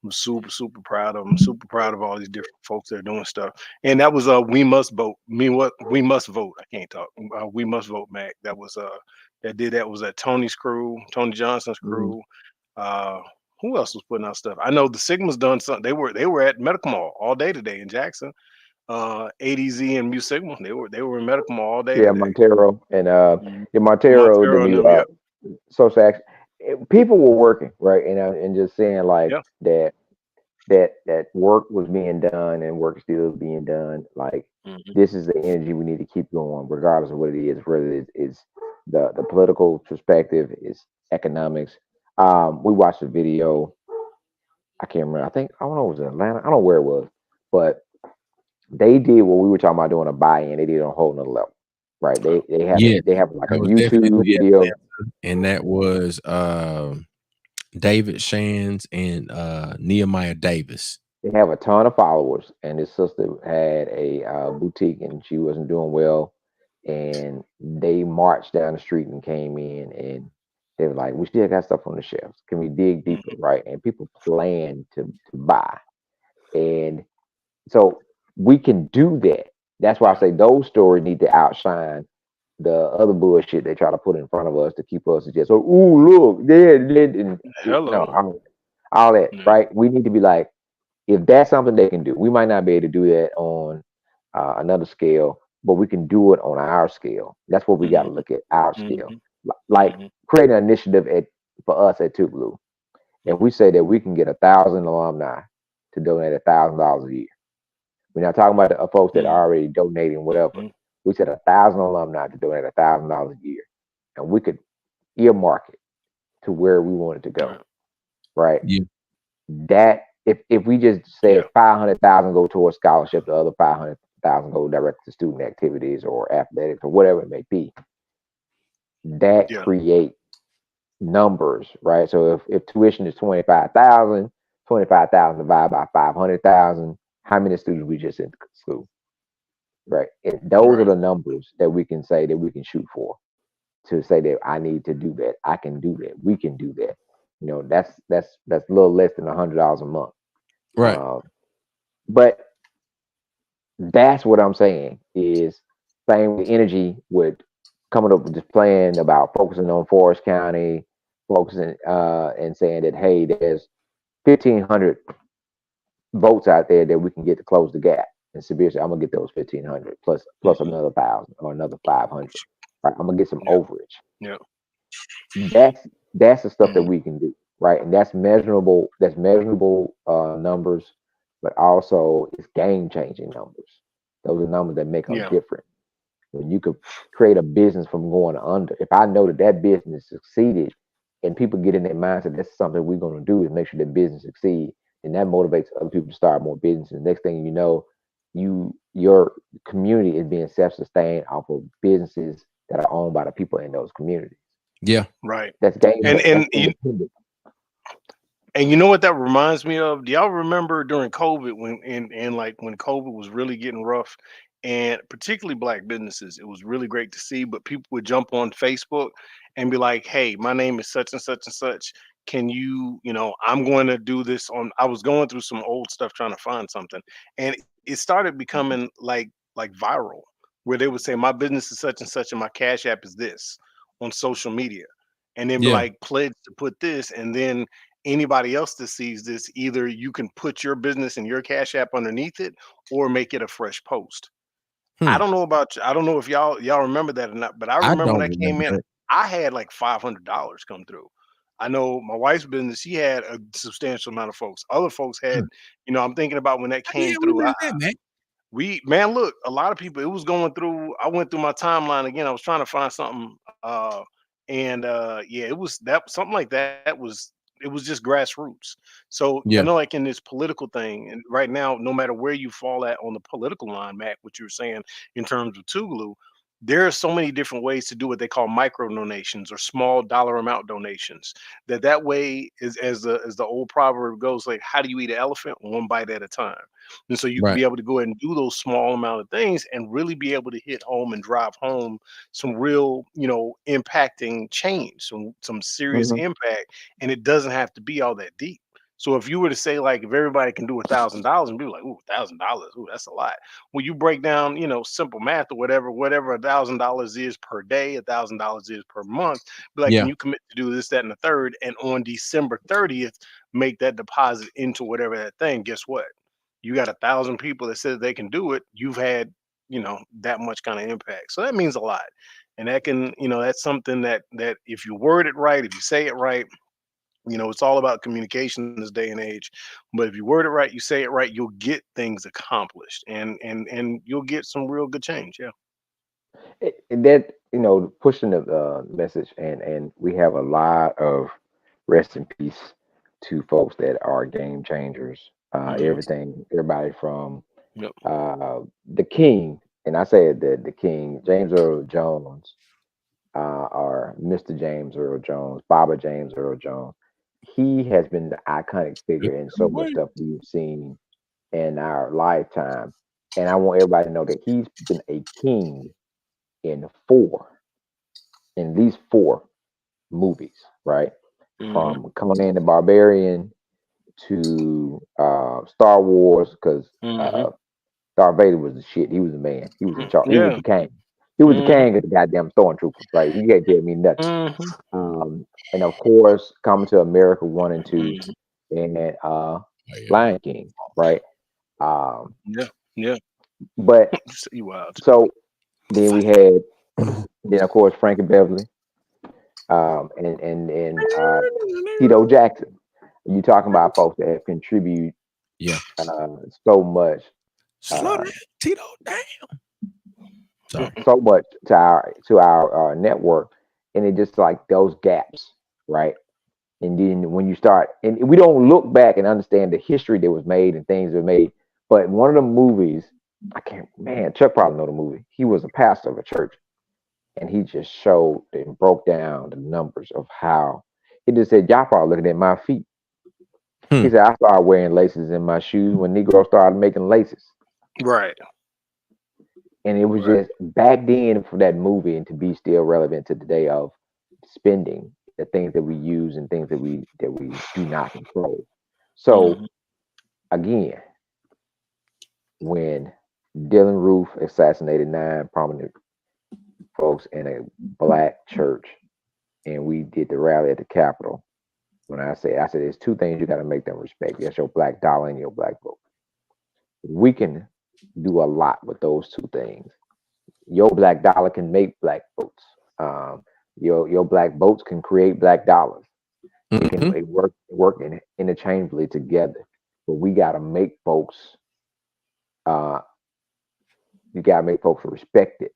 I'm super proud of them. Super proud of all these different folks that are doing stuff. And that was We Must Vote. We Must Vote. I can't talk. We Must Vote, Mac. That was that was Tony's crew, Tony Johnson's crew. Who else was putting out stuff? I know the Sigma's done something. They were at Medical Mall all day today in Jackson. ADZ and Mu Sigma. They were in Medical Mall all day. Yeah, today. Montero and Montero the new social action. People were working, right? And just saying like that that work was being done and work still is being done. Like Mhm. this is the energy we need to keep going, regardless of what it is, whether it's the political perspective, is economics. We watched a video. I can't remember. I don't know. It was in Atlanta. I don't know where it was, but they did what we were talking about doing a buy-in. They did it on a whole nother level, right? Yeah, They have like a that was YouTube definitely video. Atlanta, and that was David Shands and Nehemiah Davis. They have a ton of followers, and his sister had a boutique, and she wasn't doing well, and they marched down the street and came in, and they were like, "We still got stuff on the shelves. Can we dig deeper?" Mhm. Right? And people plan to buy, and so we can do that. That's why I Yeah. say those stories need to outshine the other bullshit they try to put in front of us to keep us to just, oh, ooh, look, and no, Hello. all that, Yeah. right? We need to be like, if that's something they can do, we might not be able to do that on another scale, but we can do it on our scale. That's what we got to Mhm. look at, our scale. Mhm. Like Mhm. create an initiative for us at Tupelo, and we say that we can get 1,000 alumni to donate $1,000 a year. We're not talking about the folks that are Mhm. already donating whatever. Mhm. We said 1,000 alumni to donate $1,000 a year, and we could earmark it to where we want it to go. Right. Right? Yeah, That if we just said Yeah. 500,000 go towards scholarship, the other 500,000 go direct to student activities or athletics or whatever it may be, that Yeah. create numbers, right? So if tuition is 25,000, 25,000 divided by 500,000, how many students we just in school, right? And those are Right. the numbers that we can say that we can shoot for, to say that I need to do that, I can do that, we can do that. That's a little less than $100 a month. right. Um, but that's what I'm saying is same with energy with coming up with this plan about focusing on Forest County, focusing and saying that hey, there's 1,500 votes out there that we can get to close the gap. And Sabir said, I'm gonna get those 1,500 plus Mhm. another 1,000 or another 500. Right, I'm gonna get some Yeah. overage. Yeah. That's the stuff that Mhm. we can do, right? And that's measurable. That's measurable numbers, but also it's game changing numbers. Those are numbers that make a Yeah. difference. When you could create a business from going under, if I know that that business succeeded, and people get in their mindset that's something we're going to do is make sure that business succeed, and that motivates other people to start more businesses. Next thing you know, your community is being self-sustained off of businesses that are owned by the people in those communities. Yeah, Right. That's game. And That's and you independent. and you know what that reminds me of? Do y'all remember during COVID when and like when COVID was really getting rough, and particularly black businesses, it was really great to see, but people would jump on Facebook and be like, "Hey, my name is such and such and such. Can you, I'm going to do this on." I was going through some old stuff trying to find something, and it started becoming like viral, where they would say, "My business is such and such, and my cash app is this," on social media, and then be yeah, like, "Pledge to put this," and then anybody else that sees this, either you can put your business and your cash app underneath it or make it a fresh post. I hmm. don't know about I don't know if y'all remember that or not, but I I remember when don't that came remember in, that. I had like $500 come through. I know my wife's business, she had a substantial amount of folks. Other folks Hmm. had, I'm thinking about when that How the came hell we through. made that, man? Man, look, a lot of people, it was going through. I went through my timeline again. I was trying to find something, and yeah, it was that something like that was it was just grassroots. So I Yeah, know, like in this political thing, and right now, no matter where you fall at on the political line, Mac, what you were saying in terms of Tougaloo, there are so many different ways to do what they call micro donations or small dollar amount donations. That way is, as the old proverb goes, like, how do you eat an elephant? One bite at a time. And so you can right. be able to go ahead and do those small amount of things and really be able to hit home and drive home some real, impacting change, some serious Hmm. impact. And it doesn't have to be all that deep. So if you were to say, like, if everybody can do $1,000 and be like, ooh, $1,000, ooh, that's a lot. Well, you break down, simple math or whatever $1,000 is per day, $1,000 is per month. Be like, can Yeah, you commit to do this, that, and the third? And on December 30th, make that deposit into whatever that thing. Guess what? You got 1,000 people that said they can do it. You've had, that much kind of impact. So that means a lot. And that can, that's something that if you word it right, if you say it right, It's all about communication in this day and age. But if you word it right, you say it right, you'll get things accomplished, and you'll get some real good change. Yeah. And that, pushing the message, and we have a lot of rest in peace to folks that are game changers. Hmm. Everybody from Yep. the King, and I say the King, James Earl Jones, or Mr. James Earl Jones, Baba James Earl Jones. He has been the iconic figure in so much stuff we've seen in our lifetime. And I want everybody to know that he's been a king in in these four movies, right? Hmm. From Conan the Barbarian to Star Wars, because Hmm. Darth Vader was the shit. He was the man. He was in charge. He was Yeah. the king. He was the Hmm. king of the goddamn stormtroopers, right? You can't tell me nothing. Hmm. And of course, Coming to America 1 and 2, Hmm. and Oh, yeah. Lion King, right? Um, Yeah. Yeah. but You wild. so then we had, then of course Frankie Beverly, and Tito Jackson. You talking about folks that have contributed Yeah. so much, Slow uh, down, Tito. Damn. Sorry. so much to our network, and it just like those gaps, right? And then when you start, and we don't look back and understand the history that was made and things that were made, but one of the movies, I can't, man, Chuck probably know the movie. He was a pastor of a church, and he just showed and broke down the numbers of how he just said, y'all probably looking at my feet. Hmm. He said, I started wearing laces in my shoes when Negroes started making laces. Right. And it was Right. just back then for that movie and to be still relevant to the day of spending the things that we use and things that we do not control. So Hmm. again, when Dylan Roof assassinated 9 prominent folks in a black church, and we did the rally at the Capitol. When I said, there's 2 things you got to make them respect. That's your black dollar and your black vote. We can do a lot with those 2 things. Your black dollar can make black votes. Um, your black votes can create black dollars. It can Hmm. work interchangeably together. But we got to make folks. Uh, you got to make folks respect it,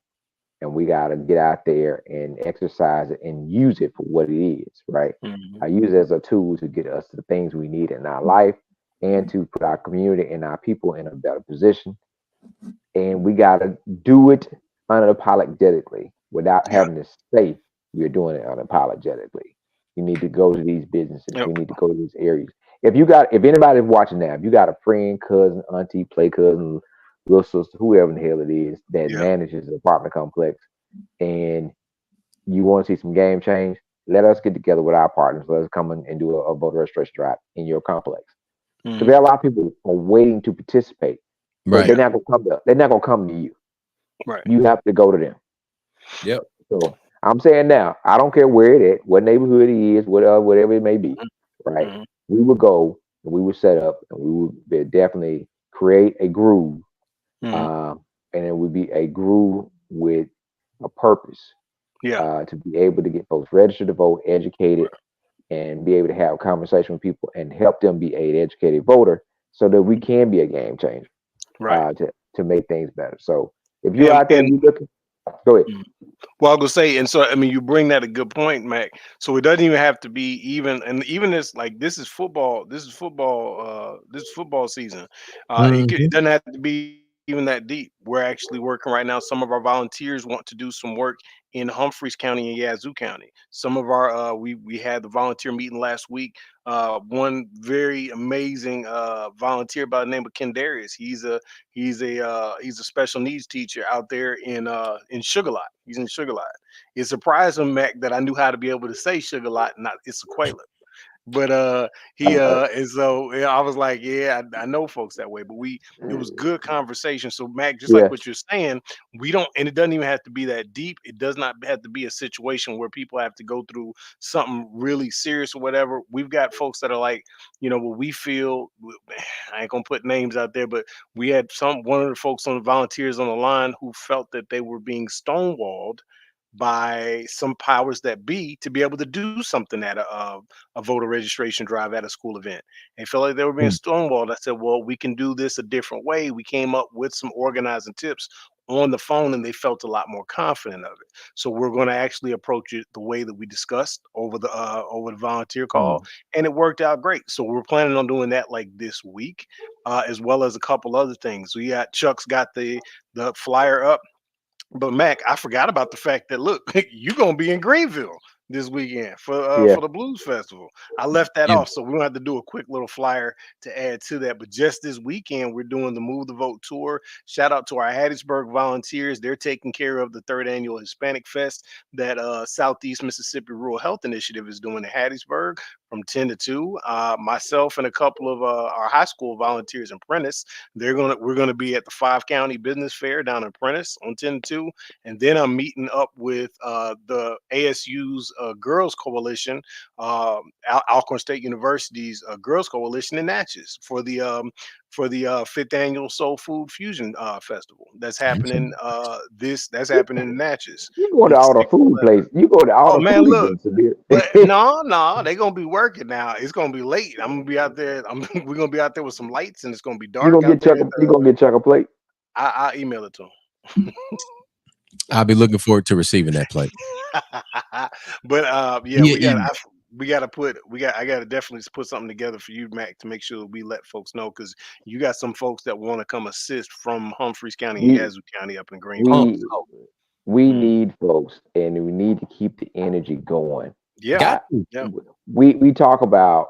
and we got to get out there and exercise it and use it for what it is, right? Hmm. I use it as a tool to get us the things we need in our life and to put our community and our people in a better position. And we got to do it unapologetically without Yeah. having to say we're doing it unapologetically. You need to go to these businesses. Yep. We need to go to these areas. If anybody's watching now, if you got a friend, cousin, auntie, play cousin, little sister, whoever in the hell it is that Yeah. manages an apartment complex, and you want to see some game change, let us get together with our partners. Let us come in and do a voter registration drive in your complex. Because Hmm. there are a lot of people are waiting to participate, but Right. Yeah. they're not gonna come to you. Right. You have to go to them. Yep. So I'm saying now, I don't care where it at, what neighborhood it is, whatever it may be, right? Hmm. We would go and we would set up and we would definitely create a groove, Hmm. uh, and it would be a groove with a purpose, Yeah. to be able to get folks registered to vote, educated, and be able to have a conversation with people and help them be an educated voter so that we can be a game changer, Right. to make things better. So if you're And out there and and you're looking, go ahead. mm, well, I was gonna say, and so I mean, you bring that a good point, Mac. So it doesn't even have to be even, and even this like this is football. This is football. This is football season. It Hmm. doesn't have to be even that deep. We're actually working right now. Some of our volunteers want to do some work in Humphreys County and Yazoo County. Some of our we had the volunteer meeting last week. One very amazing volunteer by the name of Ken Darius. He's a special needs teacher out there in Sugar Lot. He's in Sugar Lot. It surprised him, Mac, that I knew how to be able to say Sugar Lot, not Issaquah. But he Uh, and so yeah, I was like, yeah, I know folks that way. But it was good conversation. So Mac, just like yeah, what you're saying, we don't, and it doesn't even have to be that deep. It does not have to be a situation where people have to go through something really serious or whatever. We've got folks that are like, what we feel. I ain't gonna put names out there, but we had one of the folks on the volunteers on the line who felt that they were being stonewalled by some powers that be to be able to do something at a voter registration drive at a school event. They felt like they were being Mm. stonewalled. I said, well, we can do this a different way. We came up with some organizing tips on the phone, and they felt a lot more confident of it. So we're going to actually approach it the way that we discussed over the volunteer call, Mm. and it worked out great. So we're planning on doing that like this week, as well as a couple other things. We got Chuck's got the flyer up, but Mac, I forgot about the fact that look, you're gonna be in Greenville this weekend Yeah. for the blues festival. I left that Yeah. off, so we're gonna have to do a quick little flyer to add to that. But just this weekend, we're doing the Move the Vote tour. Shout out to our Hattiesburg volunteers; they're taking care of the third annual Hispanic Fest that Southeast Mississippi Rural Health Initiative is doing in Hattiesburg from 10 to 2. Myself and a couple of our high school volunteers in Prentice, we're gonna be at the 5 County Business Fair down in Prentice on 10 to 2, and then I'm meeting up with the ASU's Girls Coalition, Alcorn State University's Girls Coalition in Natchez for the fifth annual Soul Food Fusion Festival that's happening. That's happening in Natchez You go from to all the 6 to food 11. places. You go to all Oh the man, food look. events, Sabir. But no, they gonna be working now. It's gonna be late. I'm gonna be out there. We're gonna be out there with some lights, and it's gonna be You dark gonna out get there. Chuck. You gonna get Chuck a plate. I email it to him. I'll be looking forward to receiving that plate. But yeah, Yeah, and we got to put I got to definitely put something together for you, Mac, to make sure that we let folks know, because you got some folks that want to come assist from Humphreys County and We Yazoo County up in Greenville. we oh, we Mm. need folks, and we need to keep the energy going. Yeah, got I, to. yeah. we talk about,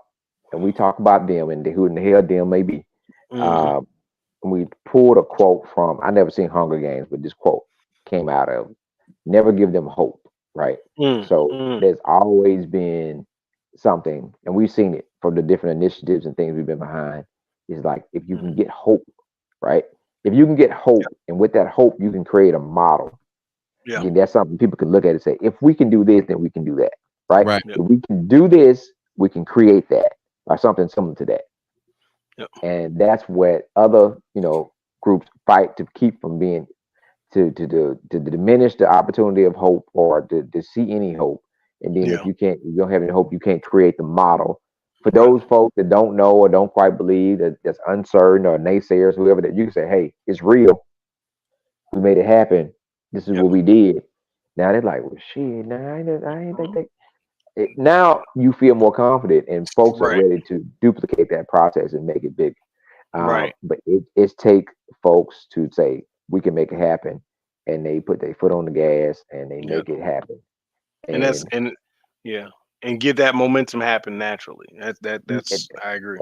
and we talk about them and who in the hell them may be. Hmm. Uh, we pulled a quote from, I never seen Hunger Games, but this quote came out of, never give them hope, right? Mm, So mm, there's always been something, and we've seen it from the different initiatives and things we've been behind. Is like, if you can mm. get hope, right? If you can get hope, and with that hope, you can create a model. Yeah, Then that's something people can look at and say, if we can do this, then we can do that, right? Right. yeah, If we can do this, we can create that or something similar to that. yeah, And that's what other groups fight to keep from being to diminish the opportunity of hope, or to see any hope. And then yeah. you don't have any hope, you can't create the model for Right. those folks that don't know or don't quite believe, that's uncertain, or naysayers, whoever, that you can say, hey, it's real, we made it happen, this is Yep. what we did. Now they're like, well, shit, nah, I ain't think they. Now you feel more confident, and folks are Right. ready to duplicate that process and make it big. Right. But it's take folks to say we can make it happen, and they put their foot on the gas and they Yeah. make it happen. And And yeah, and get that momentum happen naturally. it, That's I agree.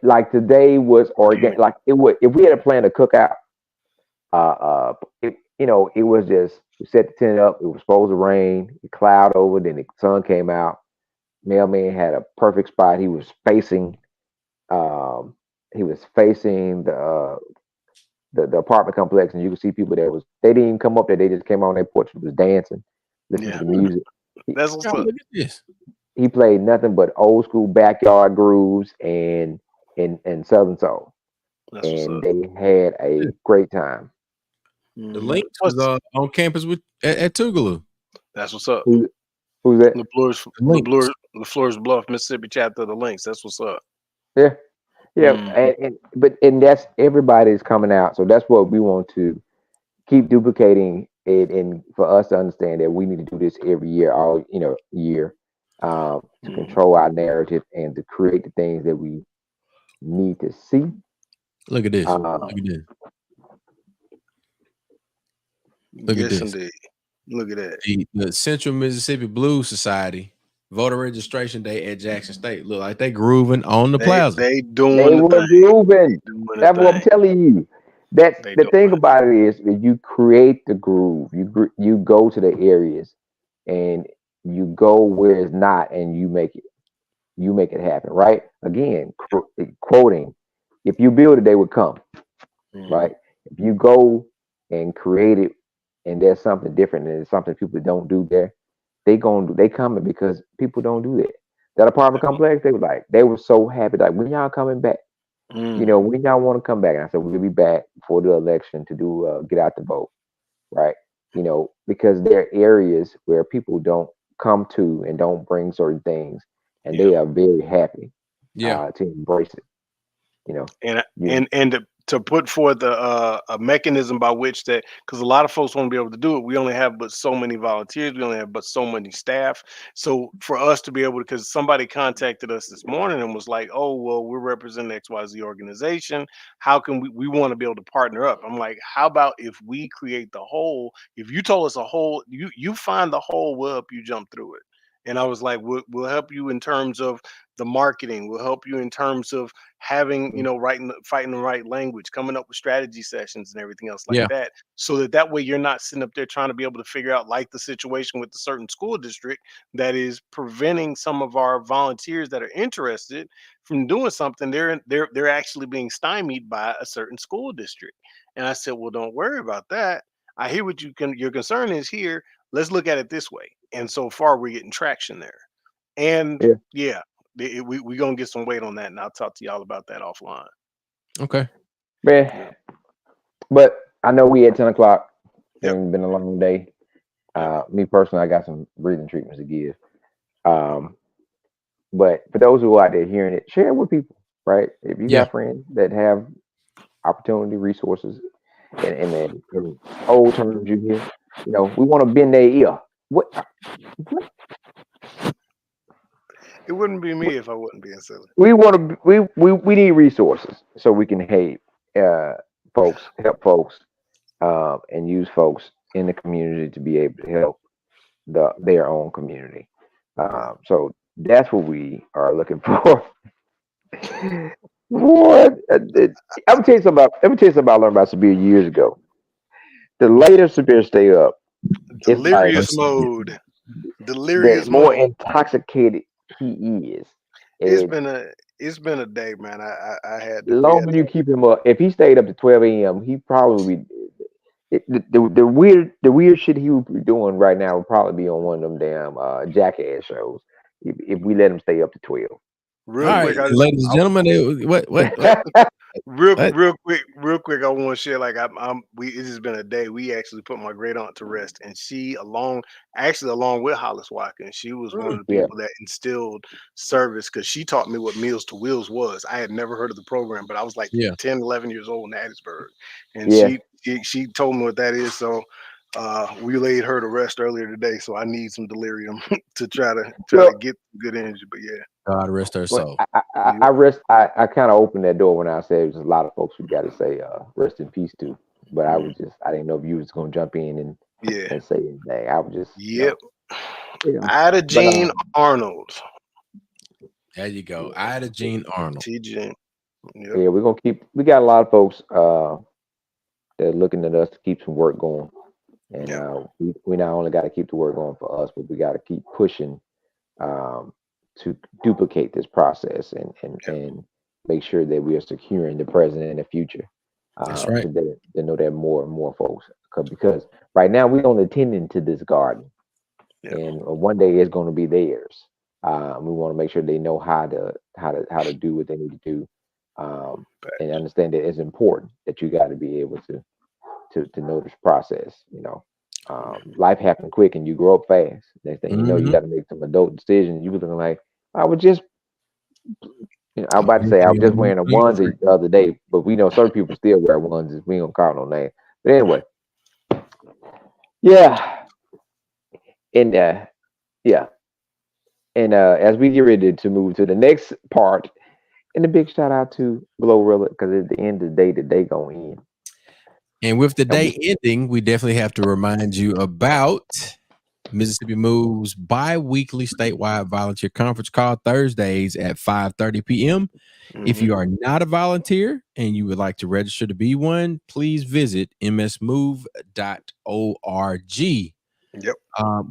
like today was Organic. like it would, if we had a plan to cook out. It was just, we set the tent up. It was supposed to rain. The cloud over. Then the sun came out. Mailman had a perfect spot. Um, he was facing the apartment complex, and you could see people that they didn't even come up there. They just came on their porch and was dancing, listening to Yeah, the music. He, that's what's Y'all, up. look at this. he played nothing but old school backyard grooves and Southern soul, That's what's and up. they had a great time. The Mhm. Lynx was on campus at Tougaloo. That's what's up. Who, who's that? The Lynx. LaFleur's Bluff, Mississippi chapter of the Lynx. That's what's up. Yeah, yeah, Mm. and that's, everybody's coming out. So that's what we want to keep duplicating it, and for us to understand that we need to do this every year, all year, to Mm. control our narrative and to create the things that we need to see. Look at this. Uh, Look at this. Look at Yes, this. indeed. Look at that. The Central Mississippi Blues Society voter registration day at Jackson State. Look like they grooving on the plaza. They they doing the were thing. grooving. Doing the That's what I'm thing. telling you. That's They the doing thing it. about it, is that you create the groove. You go to the areas, and you go where it's not, and you make it happen. Right? Again, quoting: "If you build it, they would come." Mhm. Right? If you go and create it, and there's something different, and it's something people don't do there, they coming, because people don't do that. That apartment complex, they were so happy, like, when y'all coming back? Mm. When y'all want to come back? And I said, we'll be back before the election to do get out the vote, right? because there are areas where people don't come to and don't bring certain things, and Yeah. they are very happy Yeah. to embrace it. and You, and to put forth a mechanism by which that, because a lot of folks won't be able to do it. We only have but so many volunteers, we only have but so many staff. So for us to be able to, because somebody contacted us this morning and was like, oh well, we're representing XYZ organization, how can we want to be able to partner up? I'm like, how about if we create the hole? If you told us a hole, you find the hole, we'll help you jump through it. And I was like, we'll help you in terms of the marketing, we'll help you in terms of having, writing, fighting the right language, coming up with strategy sessions and everything else like Yeah. that, so that way you're not sitting up there trying to be able to figure out, like the situation with the certain school district that is preventing some of our volunteers that are interested from doing something. They're actually being stymied by a certain school district. And I said, well, don't worry about that. I hear what your concern is here. Let's look at it this way. And so far we're getting traction there. And yeah, yeah, we gonna get some weight on that, and I'll talk to y'all about that offline. Okay. Yeah. man. But I know we at 10 o'clock, Yep. and it's been a long day. Yep. Me personally, I got some breathing treatments to give. Um, but for those who are out there hearing it, share it with people, right? If you Yeah. got friends that have opportunity, resources, in old terms, we want to bend their ear. What It wouldn't be me if I wasn't being silly. we want to, we need resources so we can uh, help folks, and use folks in the community to be able to help their own community. Yeah. So that's what we are looking for. What? I'm gonna tell you something about. Let me tell you something I learned about Sabir years ago. The later Sabir stay up, it's like Delirious mode. the Delirious more mode. intoxicated he is. It's And been a it's been a day, man. I had to the we had longer to you keep him up, if he stayed up to 12 a.m., he probably be the weird shit he would be doing right now would probably be on one of them damn jackass shows if we let him stay up to 12. All real right, quick. ladies and gentlemen, Real, what? real quick, I want to share. Like it has been a day. We actually put my great aunt to rest, and she, along with Hollis Watkins, she was one of the Yeah, people that instilled service, because she taught me what Meals to Wheels was. I had never heard of the program, but I was like Yeah. 10, 11 years old in Hattiesburg, and yeah. she told me what that is. So we laid her to rest earlier today. So I need some delirium to try to Well, get good energy. But yeah, God rest her Well, soul. I rest. I kind of opened that door when I said there's a lot of folks who got to say rest in peace to. But I didn't know if you was gonna jump in yeah, and say anything. I was just, yep. Ida But Jean Arnold. There you go. Ida Jean Arnold. TJ. Yep. yeah, we're gonna keep. We got a lot of folks that are looking at us to keep some work going, and Yep. we not only got to keep the work going for us, but we got to keep pushing um, to duplicate this process Yep. and make sure that we are securing the present and the future. That's right. So that they know that more and more folks, because right now we only tending to this garden, Yep. and one day it's going to be theirs. We want to make sure they know how to do what they need to do, and understand that it's important that you got to be able to know this process. Life happens quick and you grow up fast. Next thing you know, you Mm-hmm. got to make some adult decisions. You was looking like, I was just, I was about to say I was just wearing a onesie the other day, but we know certain people still wear onesies. We don't call no name. But anyway, yeah, and yeah, and as we get ready to move to the next part, and a big shout out to Glorilla, because at the end of the day gonna end. And with the And day ending, we definitely have to remind you about Mississippi Moves bi-weekly statewide volunteer conference call Thursdays at 5:30 p.m. If Mm-hmm. you are not a volunteer and you would like to register to be one, please visit msmove.org. Yep.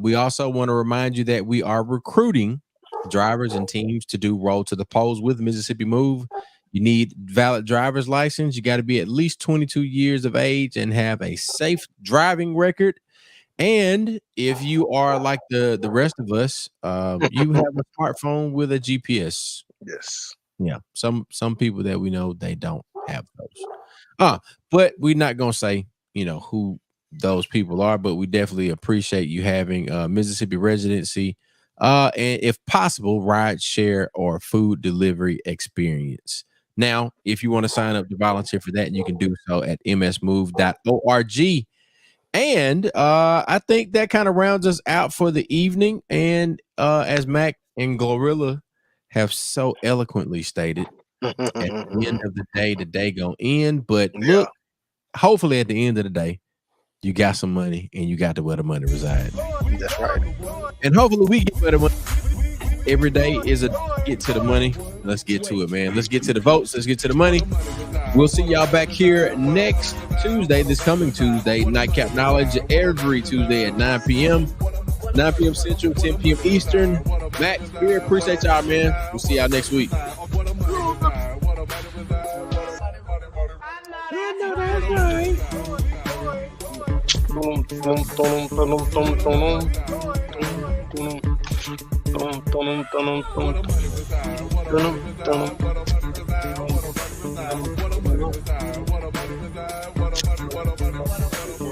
We also want to remind you that we are recruiting drivers and teams to do Roll to the Polls with Mississippi Move. You need valid driver's license. You got to be at least 22 years of age and have a safe driving record. And if you are like the rest of us, you have a smartphone with a GPS. Yes. Yeah, some people that we know, they don't have those. But we're not gonna say who those people are, but we definitely appreciate you having Mississippi residency, and if possible, ride share or food delivery experience. Now, if you want to sign up to volunteer for that, you can do so at msmove.org. And I think that kind of rounds us out for the evening. And as Mac and Glorilla have so eloquently stated, at the end of the day gonna end. But look, hopefully at the end of the day, you got some money and you got to where the money resides. That's right. And hopefully we get where the money. Every day is a get to the money. Let's get to it, man. Let's get to the votes. Let's get to the money. We'll see y'all back here next Tuesday, this coming Tuesday. Nightcap Knowledge every Tuesday at 9 p.m. 9 p.m. Central, 10 p.m. Eastern. Matt, we appreciate y'all, man. We'll see y'all next week. That's right.